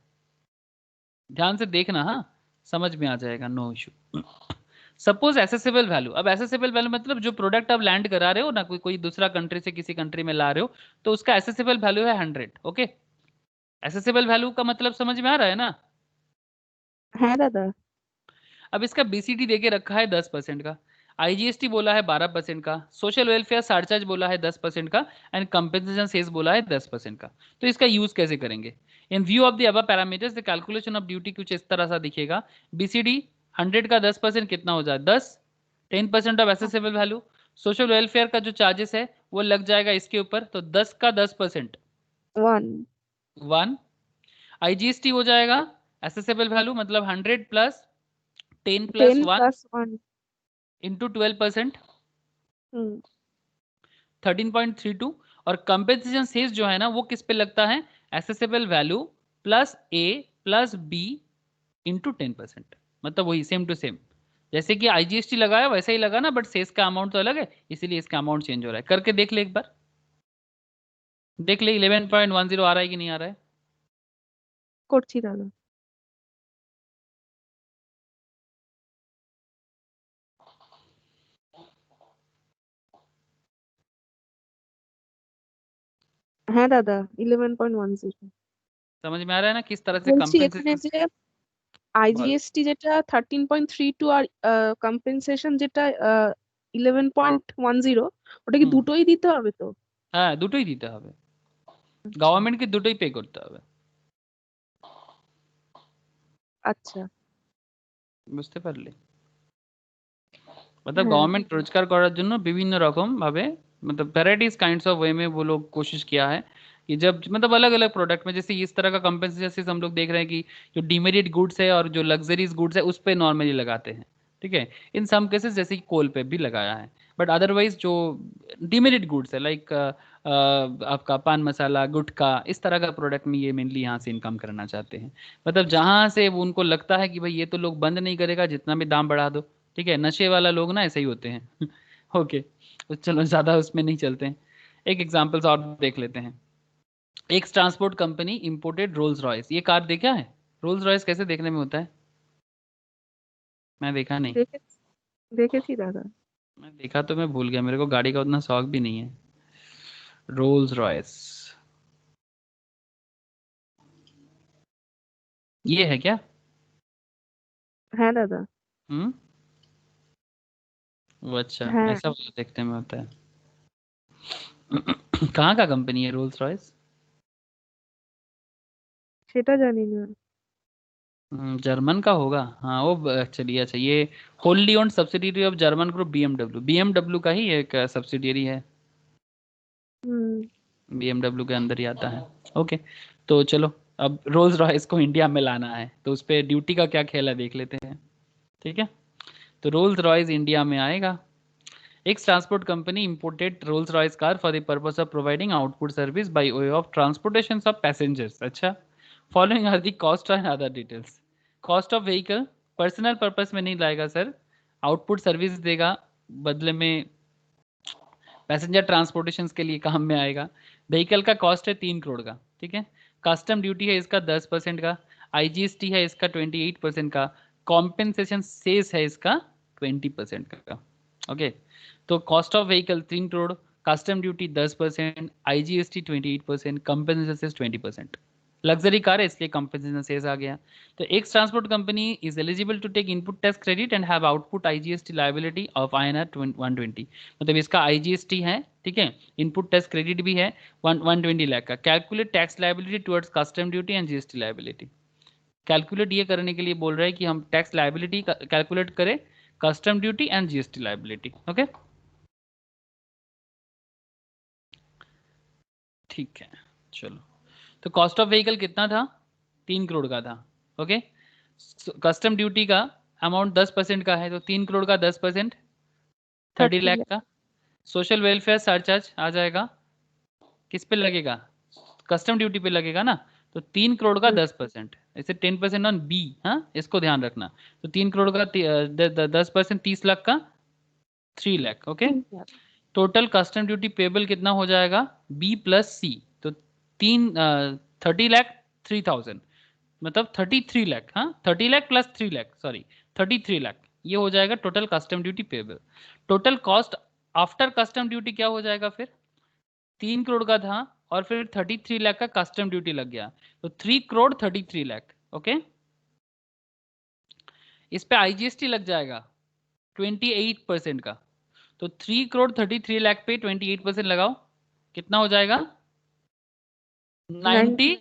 ध्यान से देखना, हाँ समझ में आ जाएगा, no issue. Suppose assessable value, अब एसेसिबल वैल्यू मतलब जो प्रोडक्ट आप लैंड करा रहे हो ना, कोई दूसरा कंट्री से किसी कंट्री में ला रहे हो, तो उसका एसेसिबल वैल्यू है 100। ओके, एसेसिबल वैल्यू का मतलब समझ में आ रहा है ना। है दादा। अब इसका बीसीडी देके रखा है 10% का, आईजीएसटी बोला है 12% का, सोशल वेलफेयर चार्ज बोला है 10% का, एंड कंपेंसेशन सेस बोला है 10% का। तो इसका यूज कैसे करेंगे? इन view of the above parameters the calculation of duty कुछ इस तरह सा दिखेगा। बीसीडी 100 का 10% कितना हो जाए 10, 10% of accessible value. Social welfare का जो चार्जेस है वो लग जाएगा इसके ऊपर, तो 10 का 10% 1। 1। आईजीएसटी हो जाएगा एसेसिबल वैल्यू मतलब 100 प्लस 10 प्लस 10 1 + 1। इंटू 12%, हम्म। 13.32। और कंपेंसेशन सेस जो है ना वो किस पे लगता है, एसेसिबल वैल्यू प्लस ए प्लस बी इंटू 10%, मतलब वही सेम टू सेम जैसे कि आईजीएसटी लगाया वैसा ही लगा ना, बट सेस का अमाउंट तो अलग है, इसीलिए इसका अमाउंट चेंज हो रहा है। करके देख ले एक बार, देख ले 11.10 आ रहा है कि नहीं आ रहा है। করছি দাদা। হ্যাঁ দাদা, 11.10। समझ में आ रहा है ना किस तरह से বলছি এখানে कंपेंसेशन। যে बोल। আইজিএসটি যেটা 13.32 আর কম্পেনসেশন যেটা 11.10, ওটা কি দুটোই দিতে হবে তো? হ্যাঁ দুটোই দিতে হবে, আচ্ছা। গভর্নমেন্টকে দুটোই পে করতে হবে। আচ্ছা। বুঝতে পারলে? मतलब হ্যাঁ। गवर्नमेंट रोजगार করার জন্য বিভিন্ন রকম ভাবে, मतलब वैराइटीज काइंड्स ऑफ वे में वो लोग कोशिश किया है कि जब मतलब अलग अलग प्रोडक्ट में, जैसे इस तरह का कंपेंसेशन हम लोग देख रहे हैं कि जो डिमेरिट गुड्स है और जो लग्जरीज गुड्स है उस पे नॉर्मली लगाते हैं। ठीक है, इन सम केसेस जैसे कि कोल पे भी लगाया है, बट अदरवाइज जो डिमेरिट गुड्स है लाइक आपका पान मसाला गुटखा इस तरह का प्रोडक्ट में ये मेनली यहाँ से इनकम करना चाहते हैं। मतलब जहाँ से वो उनको लगता है कि भाई ये तो लोग बंद नहीं करेगा जितना भी दाम बढ़ा दो। ठीक है, नशे वाला लोग ना ऐसे ही होते हैं। ओके, तो चलो ज़्यादा उसमें नहीं चलते हैं, एक एग्जांपल्स और देख लेते हैं। एक transport company imported Rolls Royce, ये कार देखा है? रोल्स रॉयस कैसे देखने में होता है? मैं देखा नहीं। দেখেছি, দেখেছি দাদা। मैं देखा तो मैं भूल गया, मेरे को गाड़ी का उतना शौक भी नहीं है। रोल्स रॉयस ये है क्या? হ্যাঁ দাদা। हम्म, वो अच्छा হ্যাঁ। ऐसा वाला देखने में होता है। कहाँ का कंपनी है रोल्स रॉयस? সেটা জানি না। जर्मन का होगा, हाँ वो चलिए अच्छा, ये होल्ली owned subsidiary of German group BMW, BMW का ही एक सब्सिडियरी है, হুম। बीएमडब्ल्यू के अंदर ही आता है। ओके, तो चलो अब रोल्स रॉयस को इंडिया में लाना है तो उस पर ड्यूटी का क्या खेल है देख लेते हैं। ठीक है, तो रोल्स रॉयस इंडिया में आएगा। एक transport company imported Rolls Royce car for the purpose of providing output service by way of transportation of passengers. अच्छा, following are the cost and other details. Cost of vehicle personal purpose में नहीं लाएगा सर, आउटपुट सर्विस देगा, बदले में पैसेंजर ट्रांसपोर्टेशन के लिए काम में आएगा। व्हीकल का कॉस्ट है 3 करोड़ का। ठीक है, कस्टम ड्यूटी है इसका 10% का, आईजीएसटी है इसका 28% का, कॉम्पेंसेशन सेस है इसका 20% का। ओके, तो cost of vehicle 3 crore, custom duty 10%, IGST 28%, compensation cess 20%। Luxury car है इसलिए कंपेंसेशन सेस आ गया। तो एक transport company is eligible to take input tax credit and have output IGST liability of INR 120, मतलब इसका आईजीएसटी है। ठीक है, इनपुट टैक्स क्रेडिट भी है 120 लाख का। Calculate tax liability towards custom duty and GST liability. Calculate ये करने के लिए बोल रहे हैं कि हम टैक्स लायबिलिटी कैलकुलेट करें, custom duty and GST liability. Okay, ठीक है, चलो। तो कॉस्ट ऑफ व्हीकल कितना था? 3 करोड़ का था। ओके, कस्टम ड्यूटी का अमाउंट 10% का है, तो 3 करोड़ का 10% 30 30 लाख लाख। का। सोशल वेलफेयर सरचार्ज आ जाएगा, किस पे लगेगा? कस्टम ड्यूटी पे लगेगा ना। तो 3 करोड़ का 10%, इसे 10% ऑन बी, हाँ इसको ध्यान रखना। तो 3 करोड़ का 10%, 30 लाख का 3 lakh. Okay, 3 lakh. Total custom duty payable कितना हो जाएगा? बी प्लस सी। तो 30 लाख 3,000, मतलब 33 लाख, हाँ 30 लाख प्लस 3 लाख, सॉरी 33 लाख, ये हो जाएगा total custom duty payable. Total cost after custom duty क्या हो जाएगा फिर? 3 करोड़ का था और फिर 33 लाख का कस्टम ड्यूटी लग गया, तो 3 करोड़ 33 लाख। ओके, इस पे आईजीएसटी लग जाएगा 28% का। तो 3 करोड़ 33 लाख पे 28% लगाओ, कितना हो जाएगा? 90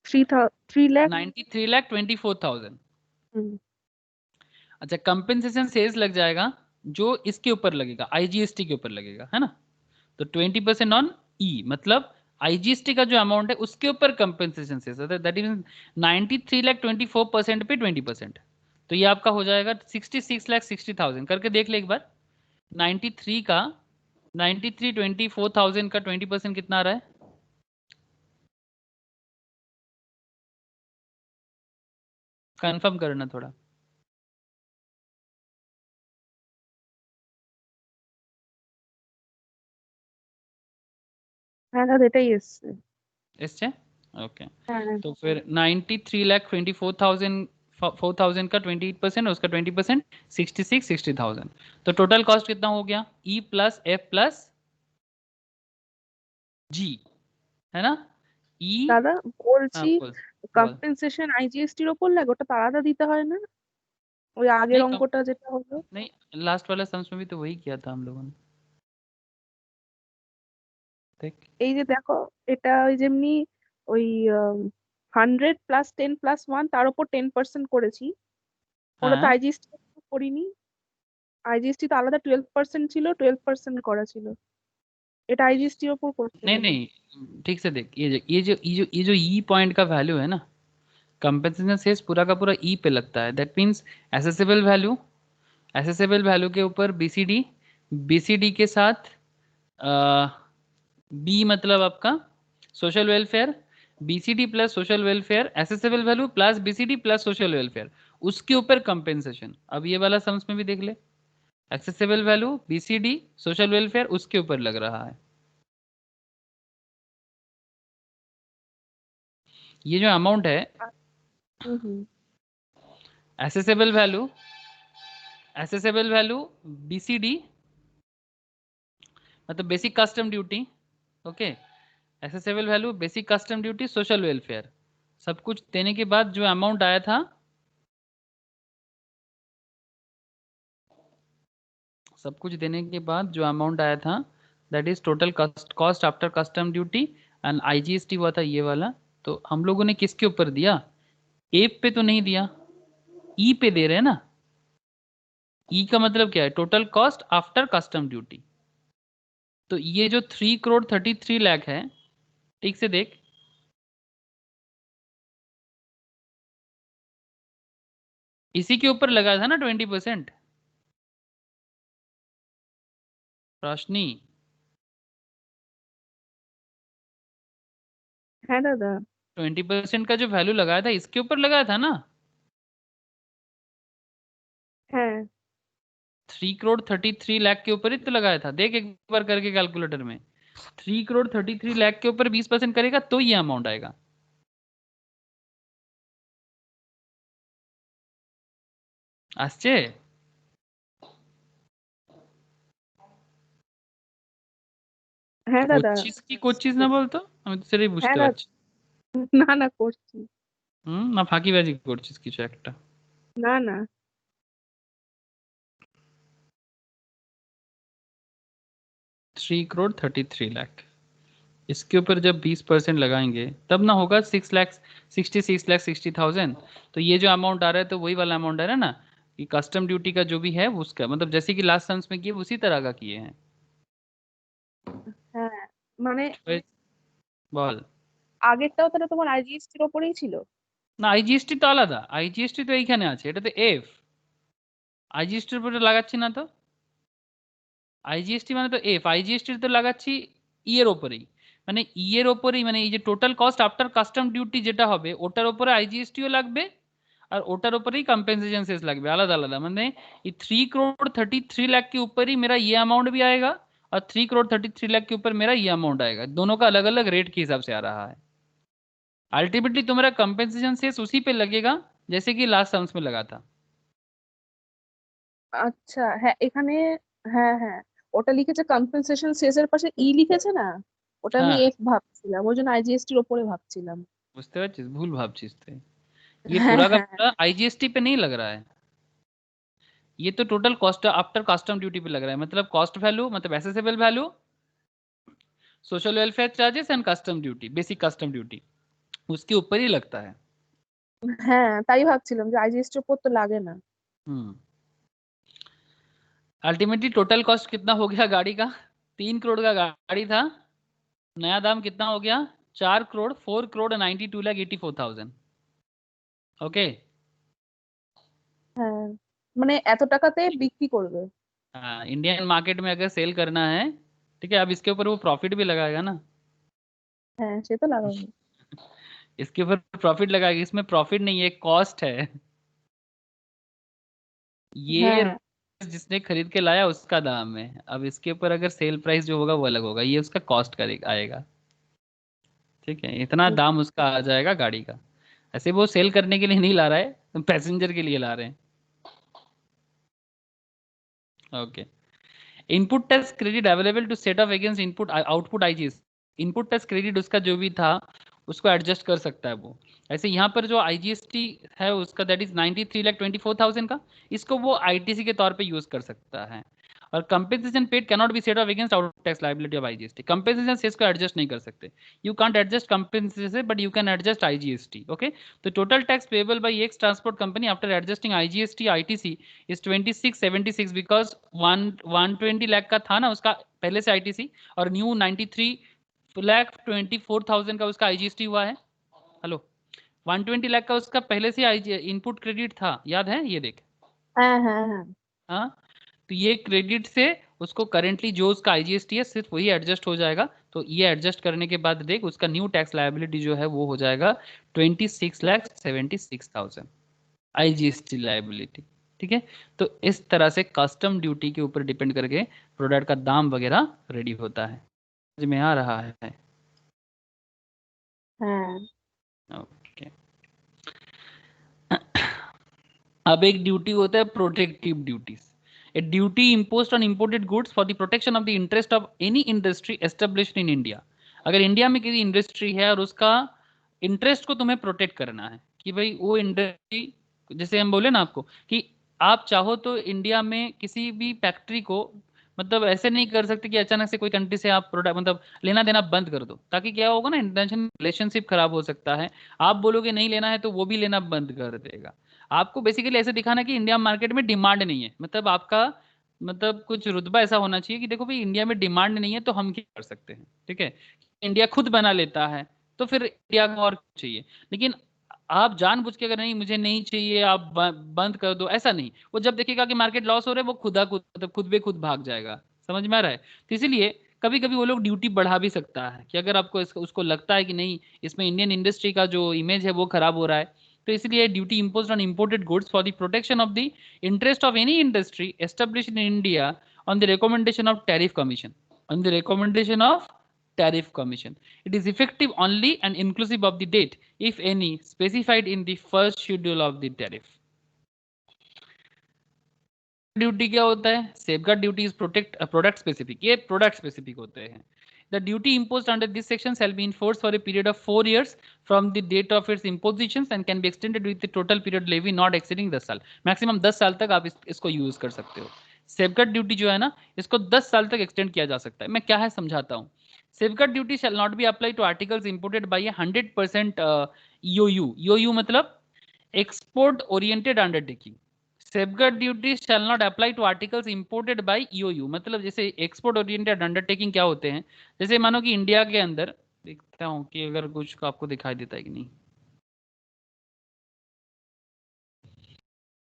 3 लाख। 93,24,000। अच्छा, कंपेंसेशन सेल्स लग जाएगा, जो इसके ऊपर लगेगा, आईजीएसटी के ऊपर लगेगा, है ना। तो 20% ऑन ई, मतलब आईजीएसटी का जो अमाउंट है उसके ऊपर कंपेंसेशन सेल्स, दैट इज 93,24% पे 20%। तो ये आपका हो जाएगा 66,60,000। करके देख ले एक बार। 93 का 93,24,000 का 20% कितना आ रहा है? कंफर्म करना थोड़ा। হ্যাঁ দাদা এটাই এসছে। इससे ओके। হ্যাঁ। तो फिर 93,24,000, 4,000 का 28%, उसका 20% 66,60,000। तो टोटल कॉस्ट कितना हो गया? ई प्लस एफ प्लस जी, है ना। ई, দাদা हाँ বলছি बोल बोल। কম্পেনসেশন আইজিএসটির ওপর লাগে, ওটা তো আলাদা দিতে হয় না? ওই আগের नहीं कम, অঙ্কটা যেটা হলো। नहीं, लास्ट वाला सम्स में भी तो वही किया था हम लोगों ने, देख। এই যে দেখো, এটা ওই যেমনি ওই 100 + 10 + 1 তার উপর 10% করেছি, ওটা তো हाँ আইজিএসটি করিনি। আইজিএসটি তো আলাদা 12% ছিল, 12% করা ছিল, এটা আইজিএসটির ওপর করতে नहीं হলো। नहीं, ठीक से देख, ये जो ई पॉइंट का वैल्यू है ना, कंपेंसेशन सेस पूरा का पूरा ई पे लगता है। That means accessible value, assessable value के ऊपर बीसीडी, बीसीडी के साथ बी मतलब आपका social welfare, BCD plus social welfare, assessable value plus BCD plus social welfare, उसके ऊपर कंपेंसेशन। अब ये वाला सम्स में भी देख ले, accessible value BCD social welfare उसके ऊपर लग रहा है। ये जो अमाउंट है, hmm hmm. Assessable value, assessable value BCD मतलब basic custom duty. Okay, assessable value basic custom duty social welfare, सब कुछ देने के बाद जो अमाउंट आया था, सब कुछ देने के बाद जो अमाउंट आया था, that is total cost after custom duty and IGST हुआ था ये वाला। तो हम लोगों ने किसके ऊपर दिया? एप पे तो नहीं दिया, ई पे दे रहे हैं ना। ई का मतलब क्या है? Total cost after custom duty. तो ये जो 3 करोड़ 33 लाख है, ठीक से देख, इसी के ऊपर लगा था ना 20%। रोशनी, হ্যাঁ দাদা। 20% का जो वैल्यू लगाया था इसके ऊपर लगाया था ना। হ্যাঁ। 3 करोड़ 33 लाख के ऊपर ही तो लगाया था, देख एक बार करके कैलकुलेटर में। 3 करोड़ 33 लाख के ऊपर 20% करेगा तो ये अमाउंट आएगा। আসছে? হ্যাঁ দাদা। করছিস কি করছিস না বলতো, আমি তো সেটাই হ্যাঁ বুঝতে দাদা। পারছি। না না করছি। না ফাঁকিবাজি করছিস কিছু একটা। না না। 3 करोड़ 33 लाख, इसके ऊपर जब 20% लगाएंगे तब ना होगा 6,66,60,000। तो ये जो अमाउंट आ रहा है तो वही वाला अमाउंट आ रहा है ना, कि कस्टम ड्यूटी का जो भी है उसका, मतलब जैसे कि लास्ट सम्स में किए उसी तरह का किए हैं। হ্যাঁ মানে বল। আগেরটাও তাহলে তোমার আইজিএসটির ওপরেই ছিল? না, আইজিএসটি তো আলাদা, আইজিএসটি তো এইখানে আছে, এটা তো এফ, আইজিএসটির উপরে লাগাচ্ছি না তো। আইজিএসটি মানে তো এফ, আইজিএসটি তো লাগাচ্ছি ই এর ওপরেই, মানে ই এর ওপরেই, মানে এই যে total cost after custom duty যেটা হবে ওটার উপরে আইজিএসটিও লাগবে, আর ওটার ऊपर ही कंपेंसेशन सेस लगभग आलादा आलादा, मैंने ये 3 करोड़ 33 लाख के ऊपर ही मेरा ये अमाउंट भी आएगा, और 3 करोड़ 33 लाख के ऊपर मेरा ये अमाउंट आएगा, दोनों का अलग अलग रेट के हिसाब से आ रहा है। अल्टीमेटली तुम्हारा कंपेंसेशन सेस उसी पे लगेगा जैसे कि लास्ट सम्स में लगा था। আচ্ছা, হ্যাঁ এখানে, হ্যাঁ হ্যাঁ, ওটা লিখেছে কম্পেনসেশন শেষের পাশে ই লিখেছে না, ওটা আমি हाँ, এফ ভাবছিলাম, ওই জন্য আইজিএসটির ওপরে ভাবছিলাম। बुझते पारछिस, भूल भाबछिस थे। ये হ্যাঁ पूरा का হ্যাঁ। पूरा आईजीएसटी पे नहीं लग रहा है, ये तो total cost after custom duty पे लग रहा है, मतलब कॉस्ट वैल्यू मतलब assessable value, social welfare charges and custom duty, basic custom duty उसके ऊपर ही लगता है। হ্যাঁ তাই ভাবছিলাম যে আইজিএসটির ওপর তো লাগে না। हम्म। अल्टीमेटली टोटल कॉस्ट कितना हो गया गाड़ी का? 3 करोड़ का गाड़ी था, नया दाम कितना हो गया? 4 करोड़ 4 करोड़ 92 लाख 84,000। ओके। হ্যাঁ, মানে এত টাকাতে বিক্রি করবে। हाँ, इंडियन मार्केट में अगर सेल करना है, ठीक है, अब इसके ऊपर वो प्रॉफिट भी लगाएगा ना। হ্যাঁ সে তো লাগাবে। इसके ऊपर प्रॉफिट लगाएगा, इसमें प्रॉफिट नहीं है, कॉस्ट है। ये হ্যাঁ। जिसने खरीद के लाया उसका दाम है, अब इसके ऊपर अगर सेल प्राइस जो होगा वो अलग होगा, ये उसका कॉस्ट करेगा आएगा। ठीक है, इतना दाम उसका आ जाएगा गाड़ी का। ऐसे वो सेल करने के लिए नहीं ला रहा है, पैसेंजर के लिए ला रहे हैं। Okay. Input tax credit available to set off against input output IGS, input tax credit उसका जो भी था उसको एडजस्ट कर सकता है वो। ऐसे यहाँ पर जो आईजीएसटी है उसका दैट इज 93,24,000 का, इसको वो आईटीसी के तौर पे यूज कर सकता है। और compensation paid can not be set off against out tax liability of IGST, compensation cess को एडजस्ट नहीं कर सकते, you can't adjust compensation but you can adjust IGST. Okay, तो total tax payable by X transport company after adjusting IGST ITC is 2676, because 120 lakh का था ना उसका पहले से आईटीसी, और न्यू 93,24,000 का उसका आईजीएसटी हुआ है। हेलो, 120 लाख का उसका पहले से इनपुट क्रेडिट था, याद है, ये देख। হ্যাঁ হ্যাঁ হ্যাঁ। हाँ, तो ये क्रेडिट से उसको करेंटली जो उसका आईजीएसटी है सिर्फ वही एडजस्ट हो जाएगा, तो ये एडजस्ट करने के बाद देख उसका न्यू टैक्स लायबिलिटी जो है वो हो जाएगा 26,76,000 आईजीएसटी लायबिलिटी। ठीक है, तो इस तरह से कस्टम ड्यूटी के ऊपर डिपेंड करके प्रोडक्ट का दाम वगैरह रेडी होता है। समझ में आ रहा है? হ্যাঁ। ओके। अब एक ड्यूटी होता है protective duties, a duty imposed on imported goods for the protection of the interest of any industry established in India. अगर इंडिया में किसी इंडस्ट्री है और उसका इंटरेस्ट को तुम्हें प्रोटेक्ट करना है कि भाई वो इंडस्ट्री, जैसे हम बोले ना आपको कि आप चाहो तो इंडिया में किसी भी फैक्ट्री को मतलब ऐसे नहीं कर सकते कि अचानक से कोई कंट्री से आप प्रोडक्ट मतलब लेना देना बंद कर दो, ताकि क्या होगा ना, इंटरनेशनल रिलेशनशिप खराब हो सकता है। आप बोलोगे नहीं लेना है तो वो भी लेना बंद कर देगा। आपको बेसिकली ऐसे दिखाना कि इंडिया मार्केट में डिमांड नहीं है, मतलब आपका मतलब कुछ रुतबा ऐसा होना चाहिए कि देखो भाई इंडिया में डिमांड नहीं है तो हम क्या कर सकते हैं। ठीक है, इंडिया खुद बना लेता है तो फिर इंडिया को और क्यों चाहिए। लेकिन आप जानबूझ के अगर नहीं मुझे नहीं चाहिए आप बंद कर दो, ऐसा नहीं, वो जब देखेगा कि मार्केट लॉस हो रहा है वो खुदा खुद मतलब खुद बे खुद भाग जाएगा। समझ में आ रहा है? तो इसीलिए कभी कभी वो लोग ड्यूटी बढ़ा भी सकता है कि अगर आपको उसको लगता है कि नहीं इसमें इंडियन इंडस्ट्री का जो इमेज है वो खराब हो रहा है, तो इसलिए duty imposed on imported goods for the protection of the interest of any industry established in India on the recommendation of tariff commission, on the recommendation of tariff commission. It is effective only and inclusive of the date, if any, specified in the first schedule of the tariff. Duty क्या होता है? Safeguard duty is protect product specific, ये प्रोडक्ट स्पेसिफिक होते हैं। The duty imposed under this section shall be enforced for a period of 4 years from the date of its impositions and can be extended with the total period levy not exceeding 10 साल। मैक्सिमम 10 साल तक आप इसको यूज कर सकते हो। सेफगार्ड ड्यूटी जो है ना इसको 10 साल तक एक्सटेंड किया जा सकता है। मैं क्या है समझाता हूँ। Safeguard duty shall not be apply to articles imported by 100% EOU। EOU मतलब export oriented undertaking. Safeguard duty shall not apply to articles imported by EOU. मतलब जैसे एक्सपोर्ट ओरिएंटेड अंडरटेकिंग क्या होते हैं, जैसे मानो कि इंडिया के अंदर, देखता हूँ कि अगर कुछ को आपको दिखाई देता है कि नहीं।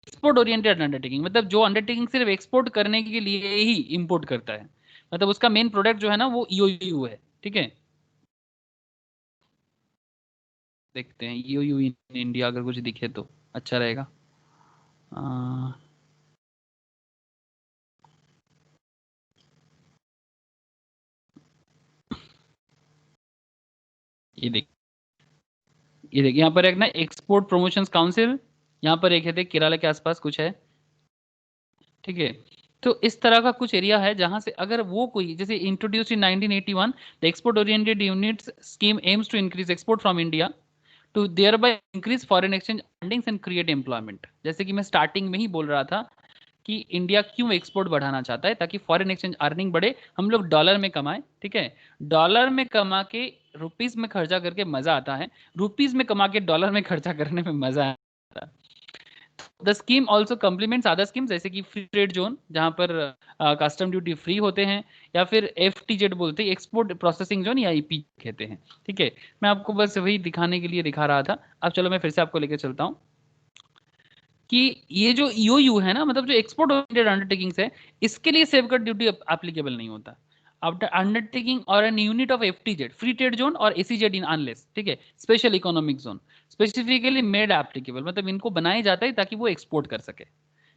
एक्सपोर्ट ओरिएंटेड अंडरटेकिंग मतलब जो अंडरटेकिंग सिर्फ एक्सपोर्ट करने के लिए ही इंपोर्ट करता है, मतलब उसका मेन प्रोडक्ट जो है ना वो ईओयू है, ठीक है। देखते हैं ईओयू इन इंडिया, अगर कुछ दिखे तो अच्छा रहेगा। ये देख, ये देखिए यहाँ पर एक ना एक्सपोर्ट प्रमोशंस काउंसिल, यहाँ पर एक है देख केरला के आसपास कुछ है, ठीक है। तो इस तरह का कुछ एरिया है जहां से अगर वो कोई जैसे introduced in 1981 the export oriented units scheme aims to increase export from India to thereby increase foreign exchange earnings and create employment. जैसे कि मैं स्टार्टिंग में ही बोल रहा था कि इंडिया क्यों एक्सपोर्ट बढ़ाना चाहता है, ताकि फॉरेन एक्सचेंज अर्निंग बढ़े, हम लोग डॉलर में कमाएं, ठीक है। डॉलर में कमा के रुपीस में खर्चा करके मजा आता है, रुपीस में कमा के डॉलर में खर्चा करने में मजा आता है। The scheme also complements other scheme जैसे कि फ्री ट्रेड जोन जहां पर कस्टम ड्यूटी फ्री होते हैं, या फिर FTZ बोलते हैं, एक्सपोर्ट प्रोसेसिंग जोन या EP कहते हैं, ठीक है। मैं आपको बस वही दिखाने के लिए दिखा रहा था। अब चलो मैं फिर से आपको लेके चलता हूँ कि ये जो ईओयू है ना, मतलब जो एक्सपोर्ट ओरिएंटेड अंडरटेकिंग्स है, इसके लिए सेफगार्ड ड्यूटी एप्लीकेबल नहीं होता। अब अंडरटेकिंग और an unit of FTZ free trade zone और ACZ इन अनलेस, ठीक है, special economic zone specifically made applicable, मतलब इनको बनाया जाता है ताकि वो एक्सपोर्ट कर सके।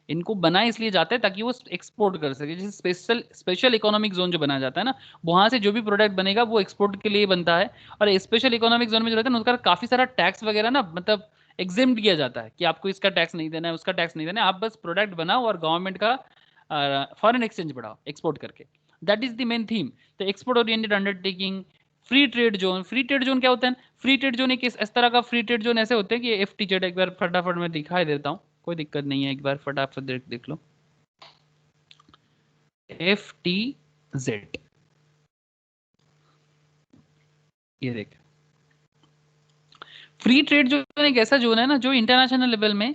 इनको बनाया इसलिए जाता है ताकि वो एक्सपोर्ट कर सके। जैसे स्पेशल स्पेशल इकोनॉमिक जोन जो बनाया जाता है ना, वहां से जो भी प्रोडक्ट बनेगा वो एक्सपोर्ट के लिए बनता है। और स्पेशल इकोनॉमिक जोन में जो रहता है ना, उसका काफी सारा टैक्स वगैरह ना, मतलब एग्जिम्ड किया जाता है कि आपको इसका टैक्स नहीं देना है, उसका टैक्स नहीं देना है, आप बस प्रोडक्ट बनाओ और गवर्नमेंट का फॉरेन एक्सचेंज बढ़ाओ एक्सपोर्ट करके। That is the main theme. तो export oriented undertaking, free trade zone. Free trade zone क्या होता है? फ्री ट्रेड जोन एक इस तरह का फ्री ट्रेड जोन ऐसे होते हैं कि FTZ, एक बार फटाफट मैं दिखाई देता हूँ, कोई दिक्कत नहीं है, एक बार फटाफट देख लो। FTZ, ये देख, फ्री ट्रेड जोन एक ऐसा जोन है ना जो इंटरनेशनल लेवल में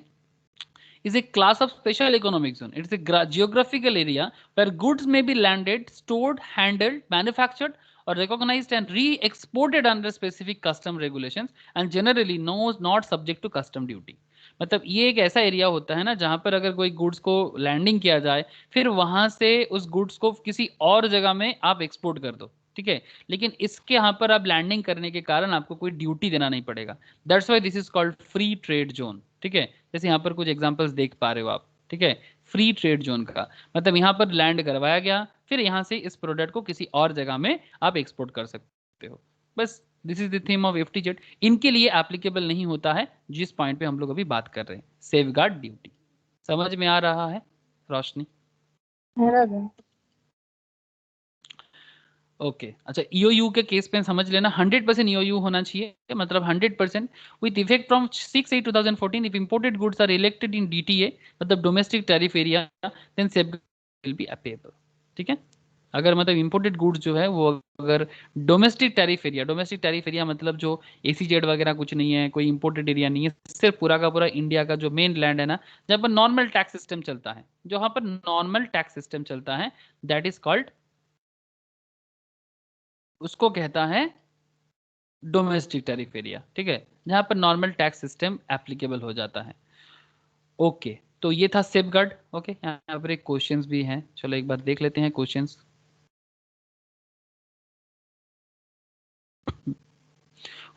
is a class of special economic zone. It's a geographical area where goods may be landed, stored, handled, manufactured, or recognized and re-exported under specific custom regulations and generally not subject to custom duty. मतलब ये एक ऐसा एरिया होता है ना जहां पर अगर कोई गुड्स को लैंडिंग किया जाए, फिर वहां से उस गुड्स को किसी और जगह में आप एक्सपोर्ट कर दो, ठीक है, लेकिन इसके यहाँ पर आप लैंडिंग करने के कारण आपको कोई ड्यूटी देना नहीं पड़ेगा। That's why this is called free trade zone, ठीक है। जैसे यहाँ पर कुछ एग्जांपल्स देख पा रहे हो आप, ठीक है। फ्री ट्रेड जोन का मतलब यहाँ पर लैंड करवाया गया, फिर यहाँ से इस प्रोडक्ट को किसी और जगह में आप एक्सपोर्ट कर सकते हो। बस this is the theme of FTZ। इनके लिए एप्लीकेबल नहीं होता है जिस पॉइंट पे हम लोग अभी बात कर रहे हैं, सेफगार्ड ड्यूटी। समझ में आ रहा है रोशनी? ओके अच्छा, ईओयू के केस पे समझ लेना 100% ईओयू होना चाहिए, मतलब 100% with effect from 6/8/2014 if imported goods are elected in DTA, मतलब domestic tariff area, then safeguard will be applicable, ठीक है। अगर मतलब इंपोर्टेड गुड्स जो है वो अगर डोमेस्टिक टैरिफ एरिया मतलब जो ACZ वगैरह कुछ नहीं है, कोई इंपोर्टेड एरिया नहीं है, सिर्फ पूरा का पूरा इंडिया का जो मेन लैंड है ना, जहाँ पर नॉर्मल टैक्स सिस्टम चलता है, जहाँ पर नॉर्मल टैक्स सिस्टम चलता है, दैट इज कॉल्ड, उसको कहता है डोमेस्टिक टैरिफ एरिया, ठीक है, जहां पर नॉर्मल टैक्स सिस्टम एप्लीकेबल हो जाता है। ओके, तो ये था सेफगार्ड। ओके, यहाँ पर एक क्वेश्चंस भी हैं, चलो एक बार देख लेते हैं questions.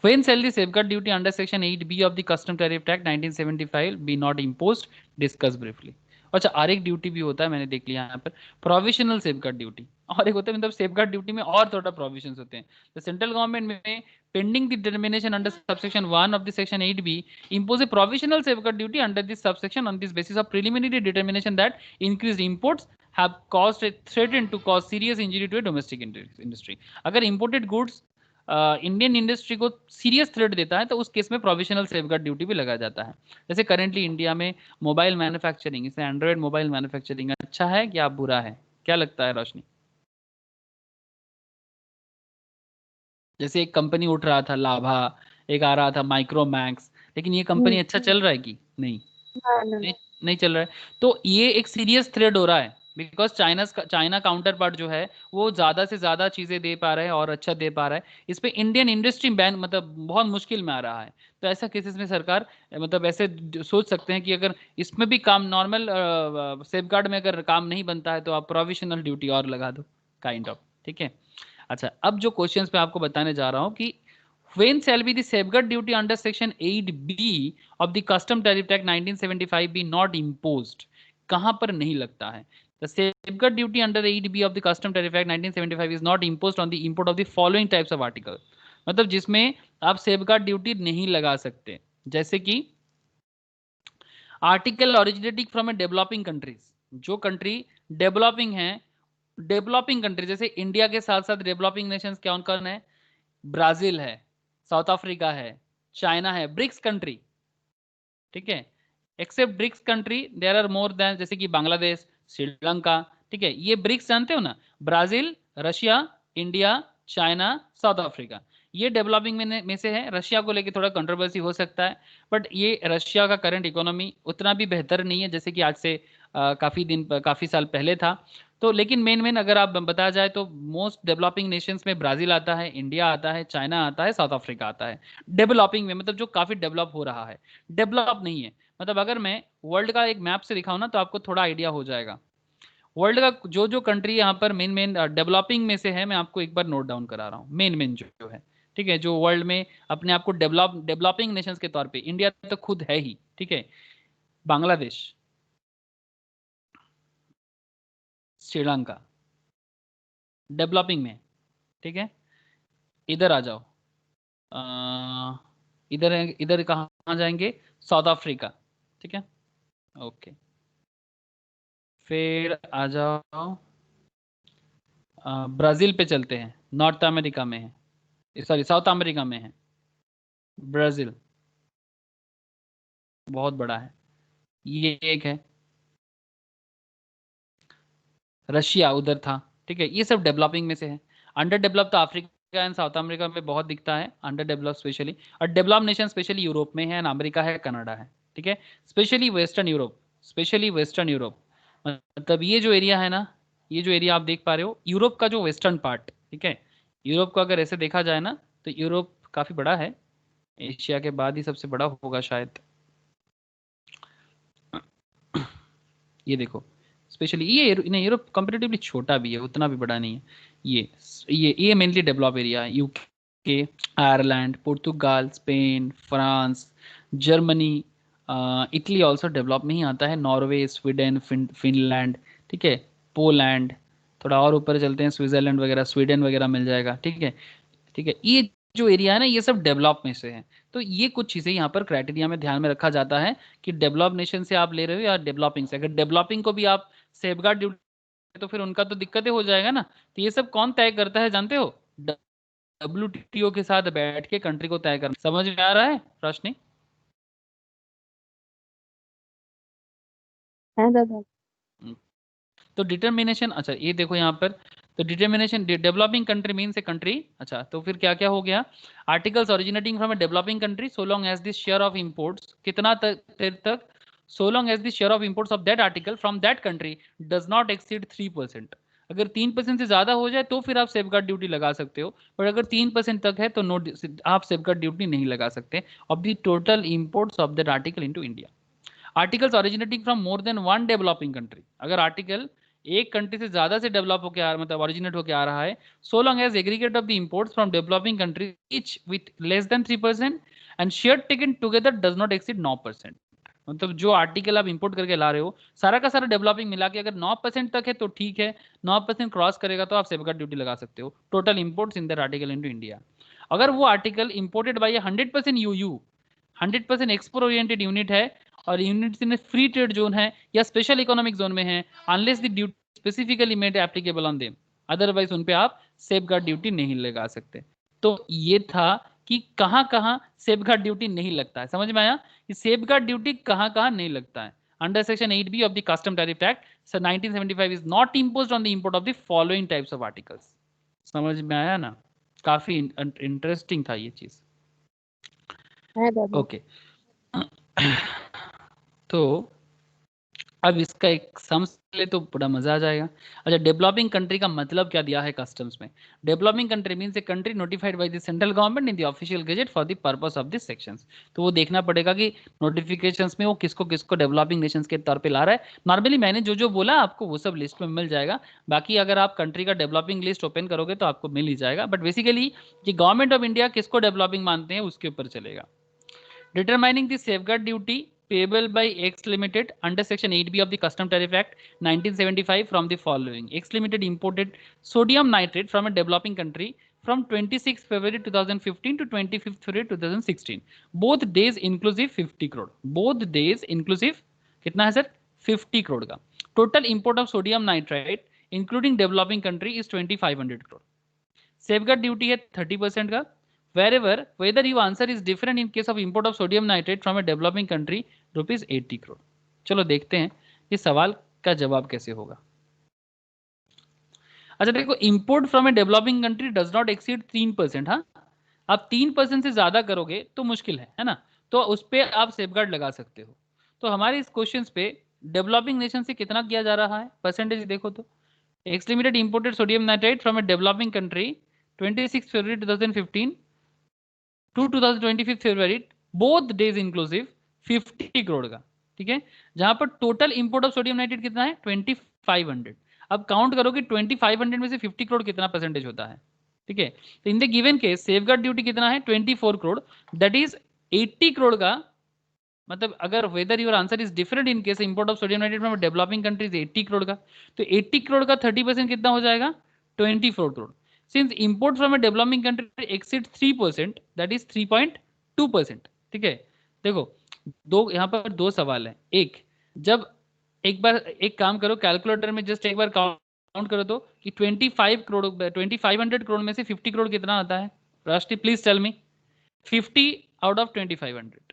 When shall the safeguard duty under Section 8B of the Custom Tariff Act 1975 be not imposed? Discuss briefly. अच्छा, और एक ड्यूटी भी होता है, मैंने देख लिया यहाँ पर, प्रोविजनल सेफगार्ड ड्यूटी, और एक होता है मतलब सेफगार्ड ड्यूटी में और थोड़ा प्रोविजंस होते हैं। तो सेंट्रल गवर्नमेंट में pending the determination under subsection 1 of the Section 8B impose a provisional safeguard duty under this subsection on this basis of preliminary determination that increased imports have caused a threatened to cause serious injury to a domestic industry. अगर imported goods इंडियन इंडस्ट्री को सीरियस थ्रेट देता है तो उस केस में प्रोविजनल सेफगार्ड ड्यूटी भी लगाया जाता है। जैसे करेंटली इंडिया में मोबाइल मैन्युफैक्चरिंग, इसमें एंड्रॉयड मोबाइल मैन्युफैक्चरिंग अच्छा है क्या बुरा है, क्या लगता है रोशनी? जैसे एक कंपनी उठ रहा था लाभा, एक आ रहा था माइक्रोमैक्स, लेकिन ये कंपनी अच्छा चल रहा है कि नहीं? नहीं चल रहा है। तो ये एक सीरियस थ्रेड हो रहा है, बिकॉज चाइना काउंटर पार्ट जो है वो ज्यादा से ज्यादा चीजें दे पा रहा है और अच्छा दे पा रहा है। इस पे इंडियन इंडस्ट्री बैन मतलब बहुत मुश्किल में आ रहा है। तो ऐसा केसेस में सरकार मतलब ऐसे सोच सकते हैं कि अगर इसमें भी काम नॉर्मल सेफगार्ड में अगर काम नहीं बनता है तो आप प्रोविजनल ड्यूटी और लगा दो, काइंड ऑफ। ठीक है। अच्छा, अब जो क्वेश्चंस पे आपको बताने जा रहा हूं कि when shall be the safeguard duty under section 8B of the custom tariff act 1975 be not imposed? कहां पर नहीं लगता है? The safeguard duty under 8B of the custom tariff act 1975 is not imposed on the import of the following types of article। मतलब जिसमें आप सेफगार्ड ड्यूटी नहीं लगा सकते, जैसे कि article originating from a developing countries, जो कंट्री डेवलपिंग है, डेवलपिंग कंट्री जैसे इंडिया के साथ साथ डेवलपिंग नेशंस कौन कौन है? ब्राजील है, साउथ अफ्रीका है, चाइना है, ब्रिक्स कंट्री। ठीक है। Except BRICS country there are more than, जैसे कि बांग्लादेश, श्रीलंका। ठीक है, ये ब्रिक्स जानते हो ना, Brazil, Russia, India, China, south Africa, ये डेवलपिंग में से है। रशिया को लेके थोड़ा कंट्रोवर्सी हो सकता है, बट ये रशिया का करंट इकोनॉमी उतना भी बेहतर नहीं है जैसे कि आज से काफी साल पहले था। तो लेकिन मेन अगर आप बताया जाए तो मोस्ट डेवलपिंग नेशंस में ब्राजील आता है, इंडिया आता है, चाइना आता है, साउथ अफ्रीका आता है। डेवलपिंग में मतलब जो काफी डेवलप हो रहा है, डेवलप नहीं है। मतलब अगर मैं वर्ल्ड का एक मैप से दिखाऊं ना तो आपको थोड़ा आइडिया हो जाएगा। वर्ल्ड का जो जो कंट्री यहाँ पर मेन डेवलपिंग में से है, मैं आपको एक बार नोट डाउन करा रहा हूँ मेन जो है। ठीक है, जो वर्ल्ड में अपने आप को डेवलपिंग नेशंस के तौर पे, इंडिया तो खुद है ही। ठीक है, बांग्लादेश, श्रीलंका डेवलपिंग में। ठीक है, इधर आ जाओ, इधर इधर कहाँ जाएंगे? South Africa. ठीक है, ओके। फिर आ जाओ, ब्राजील पे चलते हैं, नॉर्थ अमेरिका में है, सॉरी साउथ अमेरिका में है ब्राजील, बहुत बड़ा है। ये एक है, रशिया उधर था। ठीक है, ये सब डेवलपिंग में से है। अंडर डेवलप तो अफ्रीका एंड साउथ अमेरिका में बहुत दिखता है, अंडर डेवलप स्पेशली। और डेवलप नेशन स्पेशली यूरोप में है, एंड अमेरिका है, कनाडा है। ठीक है, specially western Europe, specially western Europe. मतलब ये जो एरिया है ना, ये जो एरिया आप देख पा रहे हो, यूरोप का जो वेस्टर्न पार्ट। ठीक है, यूरोप को अगर ऐसे देखा जाए ना तो यूरोप काफी बड़ा है, एशिया के बाद ही सबसे बड़ा होगा शायद। ये देखो, स्पेशली ये नहीं, यूरोप कंपेरेटिवली छोटा भी है, उतना भी बड़ा नहीं है। ये मेनली डेवलप एरिया है, यूके, आयरलैंड, पुर्तगाल, Spain, France, Germany, Italy also develop में ही आता है, नॉर्वे, स्वीडन, फिनलैंड। ठीक है, पोलैंड, थोड़ा और ऊपर चलते हैं, स्विट्जरलैंड वगैरह, स्वीडन वगैरह मिल जाएगा। ठीक है। ठीक है, ये जो एरिया है ना, ये सब डेवलप में से है। तो ये कुछ चीजें यहाँ पर क्राइटेरिया में ध्यान में रखा जाता है कि डेवलप नेशन से आप ले रहे हो या डेवलपिंग से। अगर डेवलपिंग को भी आप सेफगार्ड ड्यूटी, तो फिर उनका तो दिक्कतें हो जाएगा ना। तो ये सब कौन तय करता है जानते हो? WTO के साथ बैठ के कंट्री को तय करना। समझ में आ रहा है रोशनी? है दादा। तो डिटर्मिनेशन, अच्छा ये देखो यहाँ पर, तो determination developing country means a country. अच्छा, तो फिर क्या क्या हो गया? Articles originating from a developing country so long as this share of imports, कितना तक? So long as this share of imports of that article from that country does not exceed 3%। अगर 3% से ज्यादा हो जाए तो फिर आप सेफगार्ड ड्यूटी लगा सकते हो, पर अगर 3% तक है तो नो, आप सेफगार्ड ड्यूटी नहीं लगा सकते of the total imports of that article into India. Articles originating from more than one developing country, अगर आर्टिकल एक कंट्री से ज्यादा से डेवलप होकर मतलब ओरिजिनेट होकर आ रहा है, so long as aggregate of the imports from developing country each with less than 3% and share taken together does not exceed 9%। मतलब जो आर्टिकल आप इंपोर्ट करके ला रहे हो सारा का सारा डेवलपिंग मिला के अगर 9% तक है तो ठीक है, 9% क्रॉस करेगा तो आप सेफगार्ड ड्यूटी लगा सकते हो total imports in that article into India. अगर वो आर्टिकल इंपोर्टेड बाय 100% यूयू, 100% एक्सपोर्ट ओरिएंटेड यूनिट है, और units in free trade zone है या स्पेशल इकोनॉमिक जोन में है, unless the duty specifically made applicable on them, otherwise उन पे आप सेफगार्ड ड्यूटी नहीं लगा सकते। तो ये था कि कहां कहां सेफगार्ड ड्यूटी नहीं लगता है। समझ में आया कि सेफगार्ड ड्यूटी कहां कहां नहीं लगता है? Under section 8B of the custom tariff act 1975 is not imposed on the import of the following types of articles. समझ में आया ना? काफी इंटरेस्टिंग था ये चीज। है दादा। ओके। तो अब इसका एक सम्स ले तो बड़ा मजा आ जाएगा। अच्छा, डेवलपिंग कंट्री का मतलब क्या दिया है कस्टम्स में? Developing country means a country notified by the central government in the official gazette for the purpose of this sections. तो वो देखना पड़ेगा कि नोटिफिकेशंस में वो किसको किसको डेवलपिंग नेशंस के तौर पे ला रहा है। नॉर्मली मैंने जो जो बोला आपको वो सब लिस्ट में मिल जाएगा। बाकी अगर आप कंट्री का डेवलपिंग लिस्ट ओपन करोगे तो आपको मिल ही जाएगा, बट बेसिकली कि गवर्नमेंट ऑफ इंडिया किसको डेवलपिंग मानते हैं उसके ऊपर चलेगा। Determining the safeguard duty payable by X Limited under Section 8B of the Custom Tariff Act 1975 from the following. X Limited imported sodium nitrate from a developing country from 26 February 2015 to 25 February 2016. Both days inclusive 50 crore. Both days inclusive कितना है सर? 50 crore का. Total import of sodium nitrate including developing country is 2500 crore. Safeguard duty है 30% का. Wherever whether your answer is different in case of import of sodium nitrate from a developing country rupees 80 crore. चलो देखते हैं इस सवाल का जवाब कैसे होगा। अच्छा देखो, import from a developing country does not exceed 3%। हाँ, आप 3% से ज्यादा करोगे तो मुश्किल है ना, तो उस पर आप सेफगार्ड लगा सकते हो। तो हमारे इस क्वेश्चन पे डेवलपिंग नेशन से कितना किया जा रहा है परसेंटेज देखो तो, X limited imported sodium nitrite from a developing country 26 February 2015 to 2025 February, both days inclusive 50 crore का। ठीक है, जहां पर total import of sodium nitrate कितना है 2500। अब काउंट करो कि 2500 में से 50 करोड़ कितना परसेंटेज होता है। ठीक है, तो in the given case safeguard duty कितना है 24 करोड़, दैट इज 80 करोड़ का। मतलब अगर whether your answer is different in case import of sodium nitrate from developing countries 80 crore का, तो 80 करोड़ का 30% कितना हो जाएगा 24 crore. Since import from a developing country exceed 3%, that is 3.2%। ठीक है, देखो दो यहाँ पर दो सवाल है। एक, जब एक बार एक काम करो कैलकुलेटर में जस्ट एक बार काउंट करो तो कि 25 करोड़ 2500 करोड़ में से 50 करोड़ कितना आता है। राष्ट्रीय please tell me, 50 out of 2500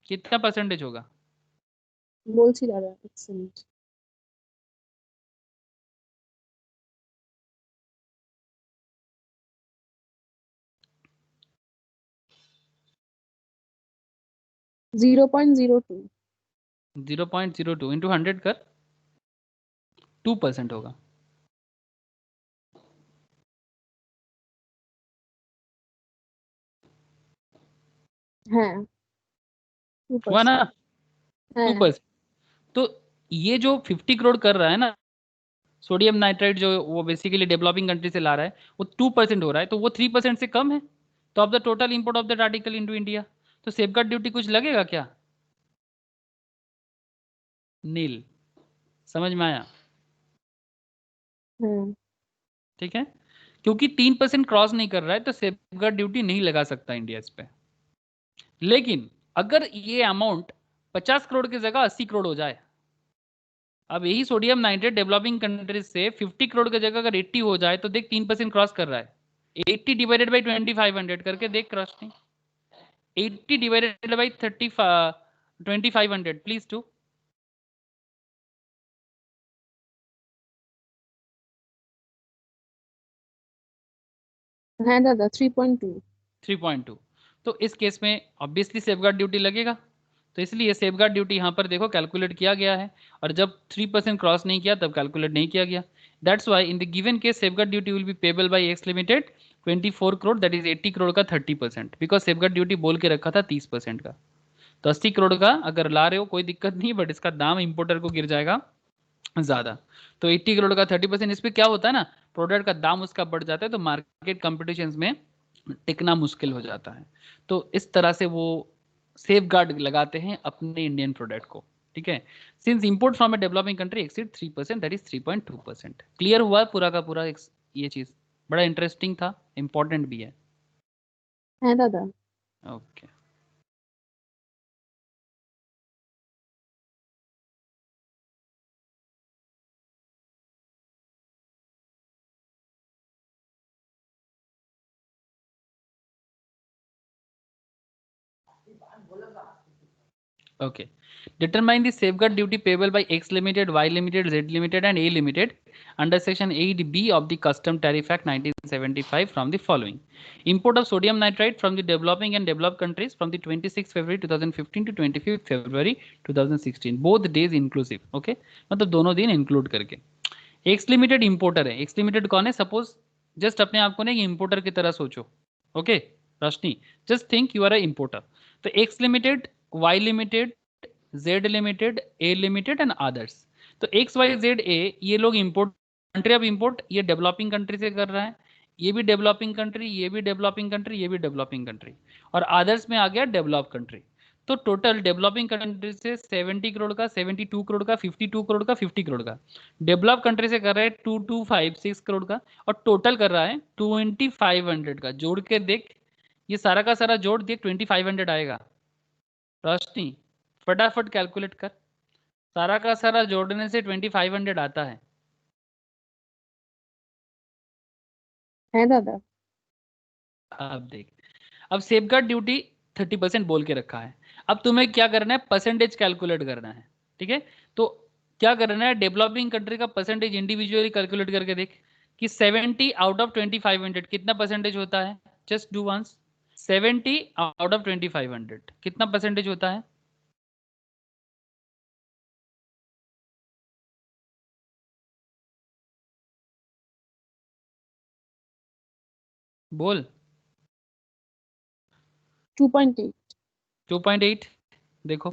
कितना परसेंटेज होगा? বলছি দাদা, এক সেকেন্ড। 0.02। 0.02 इंटू 100 कर 2% होगा। হ্যাঁ, हुआ ना 2%। হ্যাঁ। 2%। तो ये जो 50 करोड़ कर रहा है ना सोडियम नाइट्राइट, जो वो बेसिकली डेवलपिंग कंट्री से ला रहा है, वो 2% हो रहा है, तो वो 3% से कम है। तो of the total import of that article into India, तो सेफगार्ड ड्यूटी कुछ लगेगा क्या? नील। समझ में आया? হুম। ठीक है, क्योंकि 3% क्रॉस नहीं कर रहा है तो सेफगार्ड ड्यूटी नहीं लगा सकता इंडिया इस पे। लेकिन अगर ये अमाउंट 50 करोड़ की जगह 80 करोड़ हो जाए, अब यही सोडियम नाइट्रेट डेवलपिंग कंट्रीज से 50 करोड़ की जगह अगर 80 हो जाए तो देख 3% क्रॉस कर रहा है। 80 डिवाइडेड बाई 2500 करके देख क्रॉस नहीं। 80 डिवाइडेड बाई 2500 प्लीज टू। হ্যাঁ দাদা, 3.2। 3.2। तो इस केस में ऑब्वियसली सेफगार्ड ड्यूटी लगेगा, तो इसलिए सेफगार्ड ड्यूटी यहाँ पर देखो कैलकुलेट किया गया है, और जब 3% क्रॉस नहीं किया तब कैलकुलेट नहीं किया गया। That's why in the given case safeguard duty will be payable by x limited 24 crore, that is 80 crore का 30%, बिकॉज सेफगार्ड ड्यूटी बोल के रखा था 30% का। तो 80 करोड़ का अगर ला रहे हो कोई दिक्कत नहीं, बट इसका दाम इंपोर्टर को गिर जाएगा ज्यादा। तो 80 करोड़ का 30%, इस पे क्या होता है ना, प्रोडक्ट का दाम उसका बढ़ जाता है, तो मार्केट कंपटीशन में टिकना मुश्किल हो जाता है। तो इस तरह से वो सेफ गार्ड लगाते हैं अपने इंडियन प्रोडक्ट को। ठीक है, since import from a developing country exceed 3%, that is 3.2%। Clear हुआ पूरा का पूरा ये चीज? बड़ा इंटरेस्टिंग था, इंपॉर्टेंट भी है। হ্যাঁ দাদা। Okay, okay. Determine the safeguard duty payable by X Limited, Y Limited, Z Limited and A Limited under section 8B of the Custom Tariff Act 1975 from the following: import of sodium nitrite from the developing and developed countries from the 26th February 2015 to 25th February 2016, both days inclusive. Okay, मतलब दोनों दिन इंक्लूड करके। एक्स लिमिटेड इंपोर्टर है। एक्स लिमिटेड कौन है? सपोज जस्ट अपने आप को ना इंपोर्टर की तरह सोचो। Okay Roshni, just think you are a importer. तो X limited, Y limited, Z limited, A limited and others. तो एक्स वाई जेड ए ये लोग इंपोर्ट, कंट्री ऑफ इंपोर्ट ये डेवलपिंग कंट्री से कर रहा है, ये भी डेवलपिंग कंट्री, ये भी डेवलपिंग कंट्री, ये भी डेवलपिंग कंट्री, और अदर्स में आ गया डेवलप कंट्री। तो टोटल डेवलपिंग कंट्री से 70 करोड़ का, 72 करोड़ का, 52 करोड़ का, 50 करोड़ का। डेवलप कंट्री से कर रहा है 2256 करोड़ का, और टोटल कर रहा है 2500 का। जोड़ के देख, ये सारा का सारा जोड़ देख, 2500 आएगा। रोशनी फटाफट कैलकुलेट कर, सारा का सारा जोड़ने से 2500 आता है। दादा। अब देख, अब सेफगार्ड ड्यूटी 30% बोल के रखा है। अब तुम्हें क्या करना है? परसेंटेज कैलकुलेट करना है। ठीक है, तो क्या करना है? डेवलपिंग कंट्री का परसेंटेज इंडिविजुअली कैलकुलेट करके देख कि 70 आउट ऑफ 2500 कितना परसेंटेज होता है। Just do once, 70 out of 2500 कितना परसेंटेज होता है? बोल। 2.8। 2.8 देखो,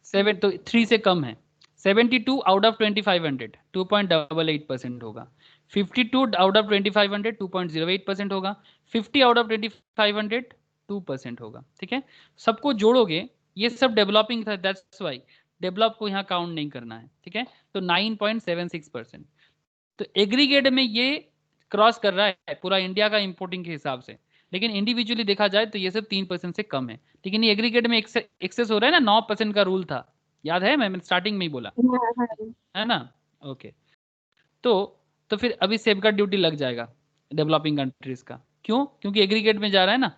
7 तो 3 से कम है। 72 आउट ऑफ 2500 2.88% होगा। 52 आउट ऑफ 2500 2.08% होगा। 50 आउट ऑफ 2500 2% होगा। ठीक है, सबको जोड़ोगे, ये सब डेवलपिंग था, दैट्स वाई डेवलप को यहाँ काउंट नहीं करना है। ठीक है, तो 9.76%। तो एग्रीगेट में ये क्रॉस कर रहा है पूरा इंडिया का इंपोर्टिंग के हिसाब से, लेकिन इंडिविजुअली देखा जाए तो ये सब 3% से कम है। लेकिन ये एग्रीगेट में एक्सेस हो रहा है ना, 9% का रूल था, याद है? मैं स्टार्टिंग में ही बोला है ना। ओके, तो फिर अभी सेफगार्ड ड्यूटी लग जाएगा डेवलपिंग कंट्रीज का। क्यों? क्योंकि एग्रीगेट में जा रहा है ना,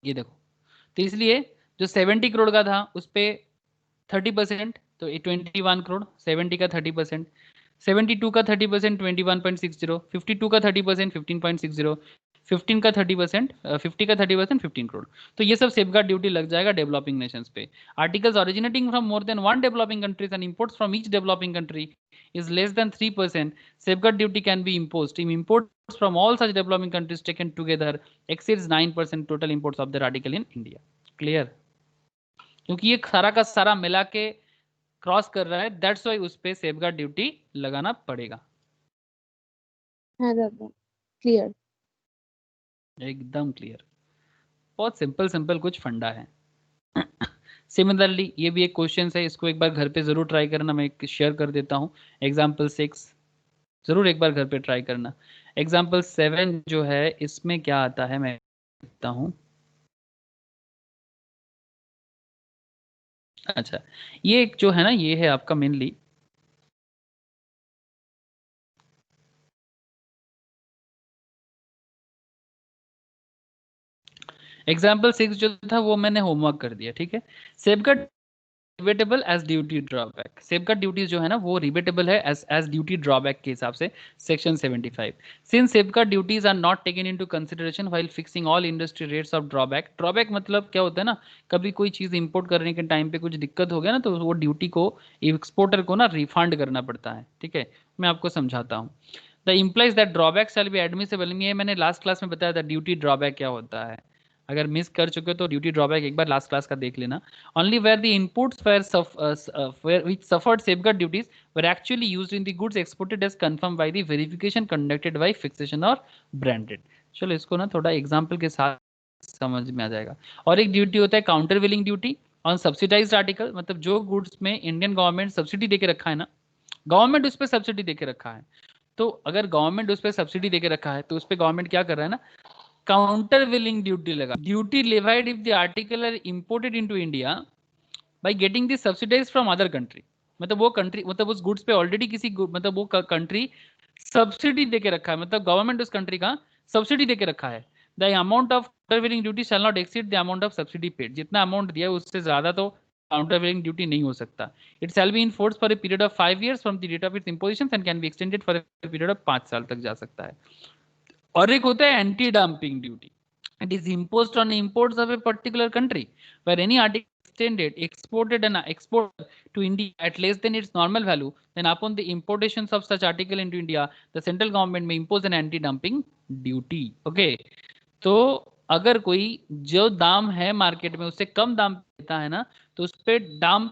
ये देखो। तो इसलिए जो 70 करोड़ का था उस पर 30%, तो 21 करोड़। 70 का 30%, 72 का 30% 21.60, 52 का 30% 15.60, 15 का 30%, 50 का 30% 15 करोड़। तो ये सब सेफगार्ड ड्यूटी लग जाएगा डेवलपिंग नेशंस पे। Articles originating from more than one developing countries and imports from each developing country is less than 3%, safeguard duty can be imposed if imports from all such developing countries taken together exceeds 9% total imports of that article in India. Clear? क्योंकि ये सारा का सारा मिला के क्रॉस कर रहा है, दैट्स वाई उस पे सेफगार्ड ड्यूटी लगाना पड़ेगा। क्लियर, एकदम क्लियर, बहुत सिंपल सिंपल कुछ फंडा है। सिमिलरली ये भी एक क्वेश्चन है, इसको एक बार घर पे जरूर ट्राई करना, मैं शेयर कर देता हूँ। एग्जाम्पल 6 जरूर एक बार घर पे ट्राई करना। एग्जाम्पल 7 जो है इसमें क्या आता है मैं देखता हूँ। अच्छा, ये एक जो है ना, ये है आपका मेनली एग्जाम्पल 6 जो था वो मैंने होमवर्क कर दिया। ठीक है, safeguard rebatable as duty drawback. Safeguard duties जो है ना वो रिबेटेबल है एज ड्यूटी ड्रॉबैक के हिसाब से section 75। Since safeguard duties are not taken into consideration while fixing all industry rates of drawback. Drawback मतलब क्या होता है ना, कभी कोई चीज इंपोर्ट करने के टाइम पे कुछ दिक्कत हो गया ना, तो वो ड्यूटी को एक्सपोर्टर को ना रिफंड करना पड़ता है। ठीक है, मैं आपको समझाता हूँ। The implies that drawback shall be admissible. ये मैंने लास्ट क्लास में बताया था ड्यूटी ड्रॉबैक क्या होता है। अगर मिस कर चुके हो तो ड्यूटी ड्रॉबैक एक बार लास्ट क्लास का देख लेना। Only where the inputs which suffered safeguard duties were actually used in the goods exported as confirmed by the verification conducted by fixation or branded। चलो इसको ना थोड़ा एग्जाम्पल के साथ समझ में आ जाएगा। और एक ड्यूटी होता है counter willing duty on subsidised article, मतलब जो गुड्स में इंडियन गवर्नमेंट सब्सिडी देके रखा है ना, गवर्नमेंट उस पर सब्सिडी देके रखा है, तो अगर गवर्नमेंट उस पर सब्सिडी देके रखा है तो उस पर गवर्नमेंट क्या कर रहा है ना, काउंटर विलिंग ड्यूटी लगा। Duty levied if the article are imported into India by getting the subsidize from other country. मतलब वो कंट्री, मतलब उस गुड्स पे ऑलरेडी किसी मतलब वो कंट्री सब्सिडी देके रखा है, मतलब गवर्नमेंट उस कंट्री का सब्सिडी देके रखा है। The amount of counter willing duty shall not exceed the amount of subsidy paid. जितना अमाउंट दिया है उससे ज्यादा तो काउंटरवेलिंग ड्यूटी नहीं हो सकता। It shall be in force for a period of 5 years from the date of its imposition and can be extended for a period of 5 साल तक जा सकता है। और एक होता है anti dumping duty. It is imposed on imports of a particular country where any article exported and exported to India at less than its normal value, then upon the importations of such article into India, the central government may impose an anti-dumping duty. Okay, तो अगर कोई जो दाम है मार्केट में उससे कम दाम देता है ना, तो उस पे दाम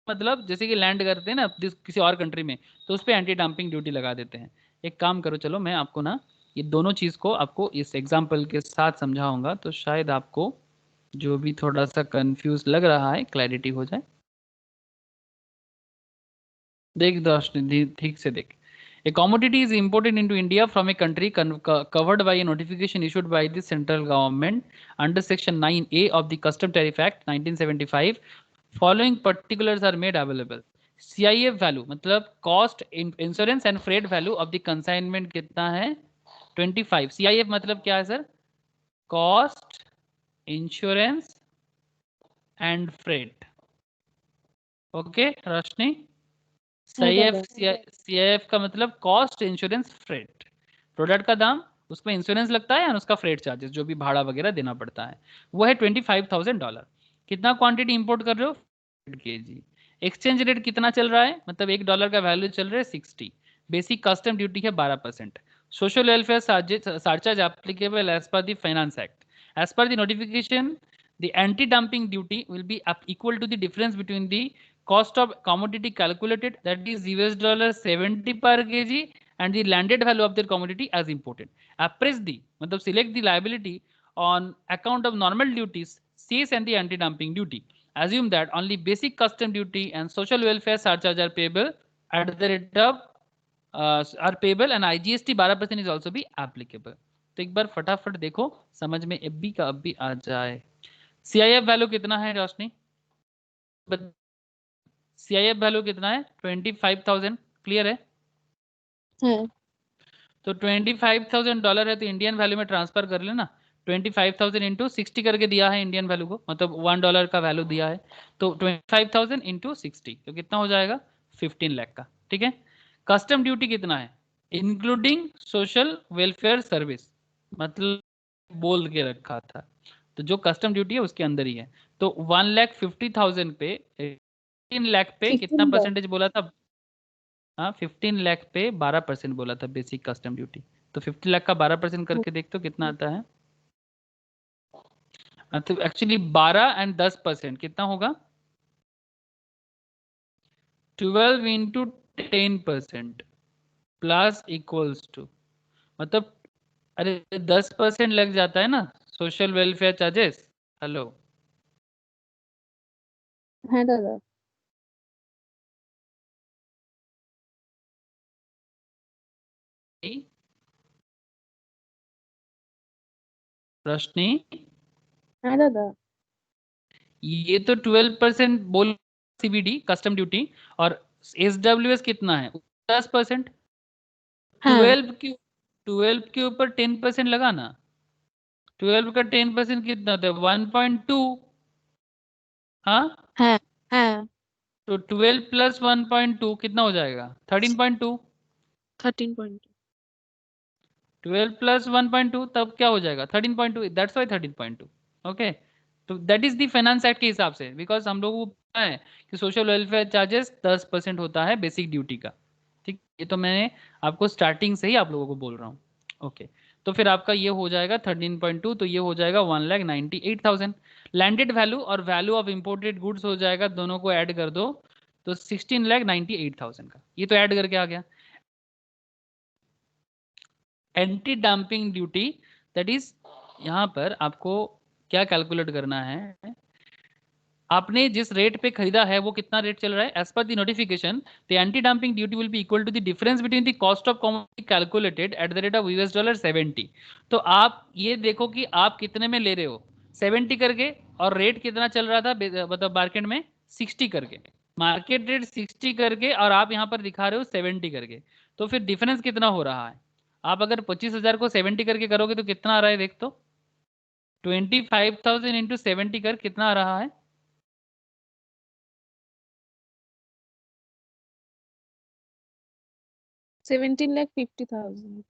मतलब जैसे कि लैंड करते हैं ना किसी और कंट्री में, तो उस पर एंटी डंपिंग ड्यूटी लगा देते हैं। एक काम करो, चलो मैं आपको ना ये दोनों चीज को आपको इस एग्जाम्पल के साथ समझाऊंगा, तो शायद आपको जो भी थोड़ा सा कंफ्यूज लग रहा है क्लैरिटी हो जाए। देख रोशनी ठीक से देख। A commodity is imported into India from a country covered by a notification issued by the central government under Section 9A of the Custom Tariff Act 1975. Following particulars are made available. CIF value मतलब cost insurance and freight value of the consignment कितना है 25। CIF मतलब क्या है sir? Cost, insurance and freight. Okay Roshni, CIF का मतलब कॉस्ट इंश्योरेंस फ्रेट। प्रोडक्ट का दाम, उसमें इंश्योरेंस लगता है और उसका फ्रेट चार्जेस जो भी भाड़ा वगैरह देना पड़ता है, वो है $25,000। कितना क्वांटिटी इंपोर्ट कर रहे हो? 100 kg। एक्सचेंज रेट कितना चल रहा है, मतलब $1 का वैल्यू चल रहा है 60। बेसिक कस्टम ड्यूटी है 12%। Social welfare charge applicable as per the finance act. As per the notification the anti-dumping duty will be equal to the difference between the cost of commodity calculated, that is $70 per kg, and the landed value of the commodity as imported. Appraise the मतलब select the liability on account of normal duties, cess and the anti-dumping duty. Assume that only basic custom duty and social welfare surcharge are payable at the rate of are payable and IGST 12% is also be applicable. तो एक बार फटाफट देखो समझ में अब भी आ जाए। CIF वैल्यू कितना है रोशनी? CIF वैल्यू कितना है? 25,000। क्लियर है? तो $25,000 है तो इंडियन वैल्यू में ट्रांसफर कर लेना। 25,000 इंटू 60 करके दिया है इंडियन वैल्यू को, मतलब $1 का वैल्यू दिया है, तो 25,000 इंटू 60 तो कितना हो जाएगा? 15 लाख का। ठीक है। कस्टम ड्यूटी कितना है? इंक्लूडिंग सोशल वेलफेयर सर्विस, मतलब बोल के रखा था, तो जो कस्टम ड्यूटी है उसके अंदर ही है। तो 1,50,000 पे 15 लाख पे कितना 15 परसेंटेज बोला था? हाँ 15 लाख पे 12% बोला था बेसिक कस्टम ड्यूटी। तो 50 लाख का 12% करके देख तो कितना आता है? तो एक्चुअली 12 एंड 10% कितना होगा? 12 इंटू 10% प्लस इक्वल्स टू, मतलब अरे 10% लग जाता है ना सोशल वेलफेयर चार्जेस। हेलो है दादा। रोशनी, है दादा। ये तो 12% बोल CBD कस्टम ड्यूटी, और SWS कितना है? 10%। हाँ 12 के ऊपर 10% लगाना। 12 का 10% कितना होता है? 1.2। हाँ हाँ हाँ। तो 12 प्लस 1.2 कितना हो जाएगा? 13.2। 13.2। 12 प्लस 1.2 तब क्या हो जाएगा? 13.2। That's why 13.2। ओके, तो that is the finance act के हिसाब से, बिकॉज हम लोगों को पता है कि सोशल वेलफेयर चार्जेस 10% होता है बेसिक ड्यूटी का। ठीक, ये तो मैंने आपको स्टार्टिंग से ही आप लोगों को बोल रहा हूँ। ओके, तो फिर आपका ये हो जाएगा 13.2, तो ये हो जाएगा 1,98,000। लैंडेड वैल्यू और वैल्यू ऑफ इंपोर्टेड गुड्स हो जाएगा, दोनों को ऐड कर दो तो 16,98,000 का, ये तो ऐड करके आ गया। Anti dumping duty, that is यहाँ पर आपको क्या कैलकुलेट करना है, आपने जिस रेट पे खरीदा है वो कितना रेट चल रहा है। As per the notification the anti dumping duty will be equal to the difference between the cost of commodity calculated at the rate of $70। तो आप ये देखो कि आप कितने में ले रहे हो, 70 करके, और रेट कितना चल रहा था मतलब मार्केट में 60 करके, मार्केट रेट 60 करके और आप यहाँ पर दिखा रहे हो 70 करके, तो फिर डिफरेंस कितना हो रहा है? आप अगर 25,000 को 70 करके करोगे तो कितना आ रहा है देख तो, 25,000 इंटू 70 कर कितना आ रहा है? 17,50,000।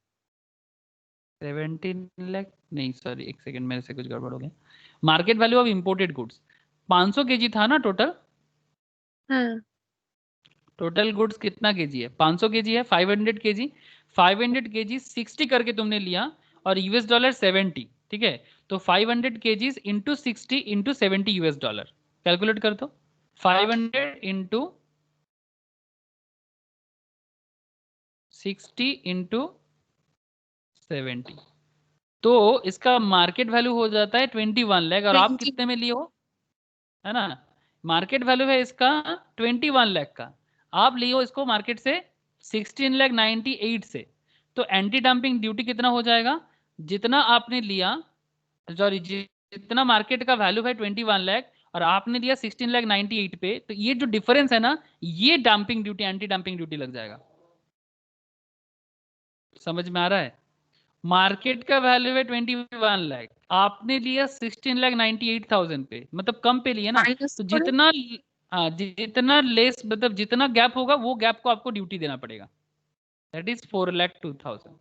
17 लाख नहीं, सॉरी एक सेकंड, मेरे से कुछ गड़बड़ हो गया। Market value of imported goods 500 KG था ना टोटल। हाँ टोटल गुड्स कितना केजी है? 500 केजी है। 500 केजी, 500 केजी 60 करके तुमने लिया और यूएस डॉलर 70, ठीक है। तो 500 KGs into 60 into 70 US dollar, calculate कर दो। 500 इंटू 60 इंटू 70, तो इसका मार्केट वैल्यू हो जाता है 21 लाख। और आप 20। कितने में लिए हो, है ना? मार्केट वैल्यू है इसका 21 लाख का, आप लिए हो इसको मार्केट से 16,98,000 से। तो एंटी डंपिंग ड्यूटी कितना हो जाएगा? जितना आपने लिया, सॉरी, जितना मार्केट का वैल्यू है 21 लाख और आपने दिया 16,98,000 पे, तो ये जो डिफरेंस है ना, ये dumping duty, anti dumping duty लग जाएगा। समझ में आ रहा है? मार्केट का वैल्यू है 21 लाख, आपने लिया 16,98,000 पे, मतलब कम पे लिया ना। माइनस तो করে। जितना, हाँ, जितना लेस, मतलब जितना गैप होगा वो गैप को आपको ड्यूटी देना पड़ेगा, दैट इज 4,02,000।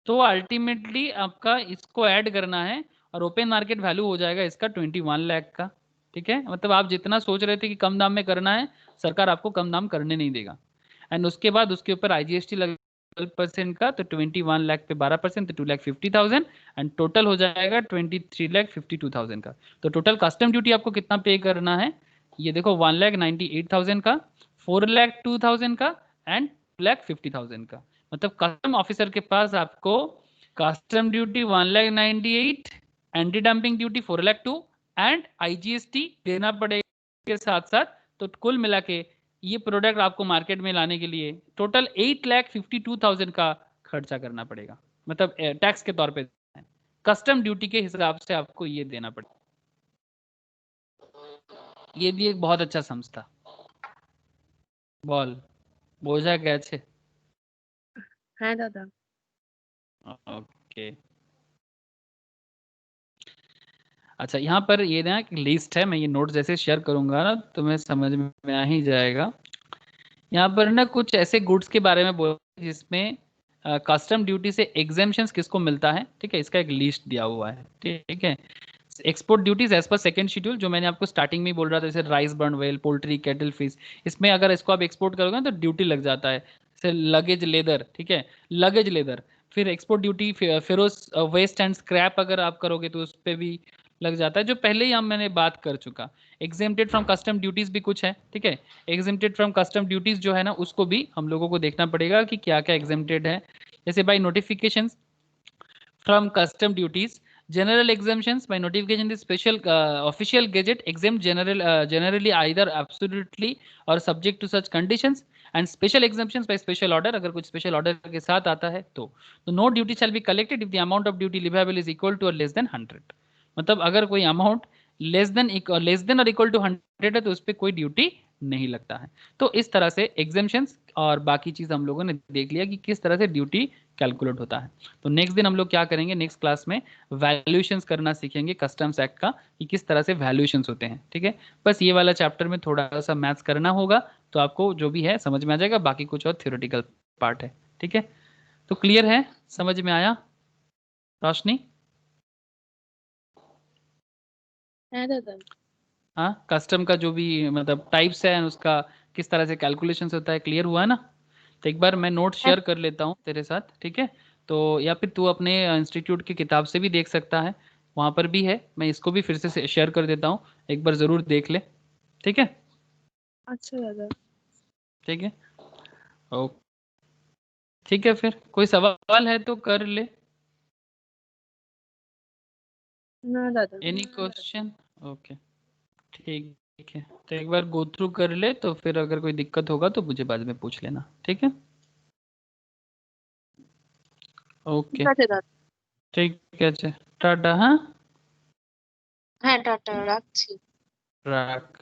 तो अल्टीमेटली आपका इसको ऐड करना है और ओपन मार्केट वैल्यू हो जाएगा इसका 21 लाख का, ठीक है। मतलब आप जितना सोच रहे थे कि कम दाम में करना है, सरकार आपको कम दाम करने नहीं देगा। एंड उसके बाद उसके ऊपर आईजीएसटी लग 12% का, तो 21 लाख पे 12%, तो 2,50,000, एंड टोटल हो जाएगा 23,52,000 का। तो टोटल कस्टम ड्यूटी आपको कितना पे करना है, ये देखो, 1,98,000 का, 4,02,000 का एंड 2,50,000 का। मतलब कस्टम ऑफिसर के पास आपको custom duty 1,98,000, anti dumping duty 4,02,000 and IGST देना पड़ेगा के साथ साथ। तो कुल मिला के ये प्रोडक्ट आपको मार्केट में लाने के लिए टोटल 8,52,000 का खर्चा करना पड़ेगा, मतलब टैक्स के तौर पे। कस्टम ड्यूटी के हिसाब से आपको ये देना पड़ेगा। ये भी एक बहुत अच्छा संस्था। বল, বোঝা গেছে? হ্যাঁ দাদা। ओके, अच्छा, यहाँ पर ये ना एक लिस्ट है, मैं ये नोट जैसे शेयर करूंगा ना तुम्हें समझ में आ ही जाएगा। यहाँ पर ना कुछ ऐसे गुड्स के बारे में बोल जिसमें कस्टम ड्यूटी से एग्जेम्पशंस किसको मिलता है, ठीक है, इसका एक लिस्ट दिया हुआ है, ठीक है। Export duties as per second schedule, जो मैंने आपको स्टार्टिंग में ही बोल रहा था, जैसे rice, burn well, poultry, cattle, fish, इसमें अगर इसको आप एक्सपोर्ट करोगे ना तो ड्यूटी लग जाता है। जैसे लगेज लेदर, ठीक है, लगेज लेदर, फिर export duty, ferrous waste and scrap अगर आप करोगे तो उस पर भी लग जाता है, जो पहले ही हम मैंने बात कर चुका। एग्जेम्प्टेड फ्रॉम कस्टम ड्यूटीज भी कुछ है, ठीक है। एग्जेम्प्टेड फ्रॉम कस्टम ड्यूटीज जो है ना, उसको भी हम लोगों को देखना पड़ेगा कि क्या क्या एग्जेम्प्टेड है। जैसे by notification from custom duties, general exemptions by notification, the special official gazette exempt generally either absolutely or subject to such conditions, and special exemptions by special order, अगर कुछ special order के साथ आता है तो no duty shall be collected if the amount of duty leviable is equal to or less than 100। मतलब अगर कोई अमाउंट लेस देन और इक्वल टू 100 है तो उस पर कोई ड्यूटी नहीं लगता है। तो इस तरह से एग्जेम्पशंस और बाकी चीज हम लोगों ने देख लिया कि किस तरह से ड्यूटी कैलकुलेट होता है। तो नेक्स्ट दिन हम लोग क्या करेंगे, नेक्स्ट क्लास में वैल्यूएशंस करना सीखेंगे कस्टम्स एक्ट का, कि किस तरह से वैल्यूएशंस होते हैं, ठीक है। बस ये वाला चैप्टर में थोड़ा सा मैथ्स करना होगा तो आपको जो भी है समझ में आ जाएगा, बाकी कुछ और थ्योरेटिकल पार्ट है, ठीक है। तो क्लियर है, समझ में आया रोशनी? হ্যাঁ দাদা। हाँ, कस्टम का जो भी मतलब टाइप्स है उसका किस तरह से कैलकुलेशन होता है, क्लियर हुआ है ना? तो एक बार मैं नोट হ্যাঁ। शेयर कर लेता हूँ तेरे साथ, ठीक है। तो या फिर तू अपने इंस्टीट्यूट की किताब से भी देख सकता है, वहाँ पर भी है, मैं इसको भी फिर से शेयर कर देता हूँ, एक बार ज़रूर देख ले, ठीक है। আচ্ছা দাদা। ठीक है, ओके, ठीक है, फिर कोई सवाल है तो कर ले। না দাদা। Any question? ओके, ठीक है, तो एक बार गो थ्रू कर ले, तो फिर अगर कोई दिक्कत होगा तो मुझे बाद में पूछ लेना, ठीक है। ঠিক ओके, আছে দাদা। ठीक है, टाटा, हाँ, হ্যাঁ টাটা, রাখছি। राख।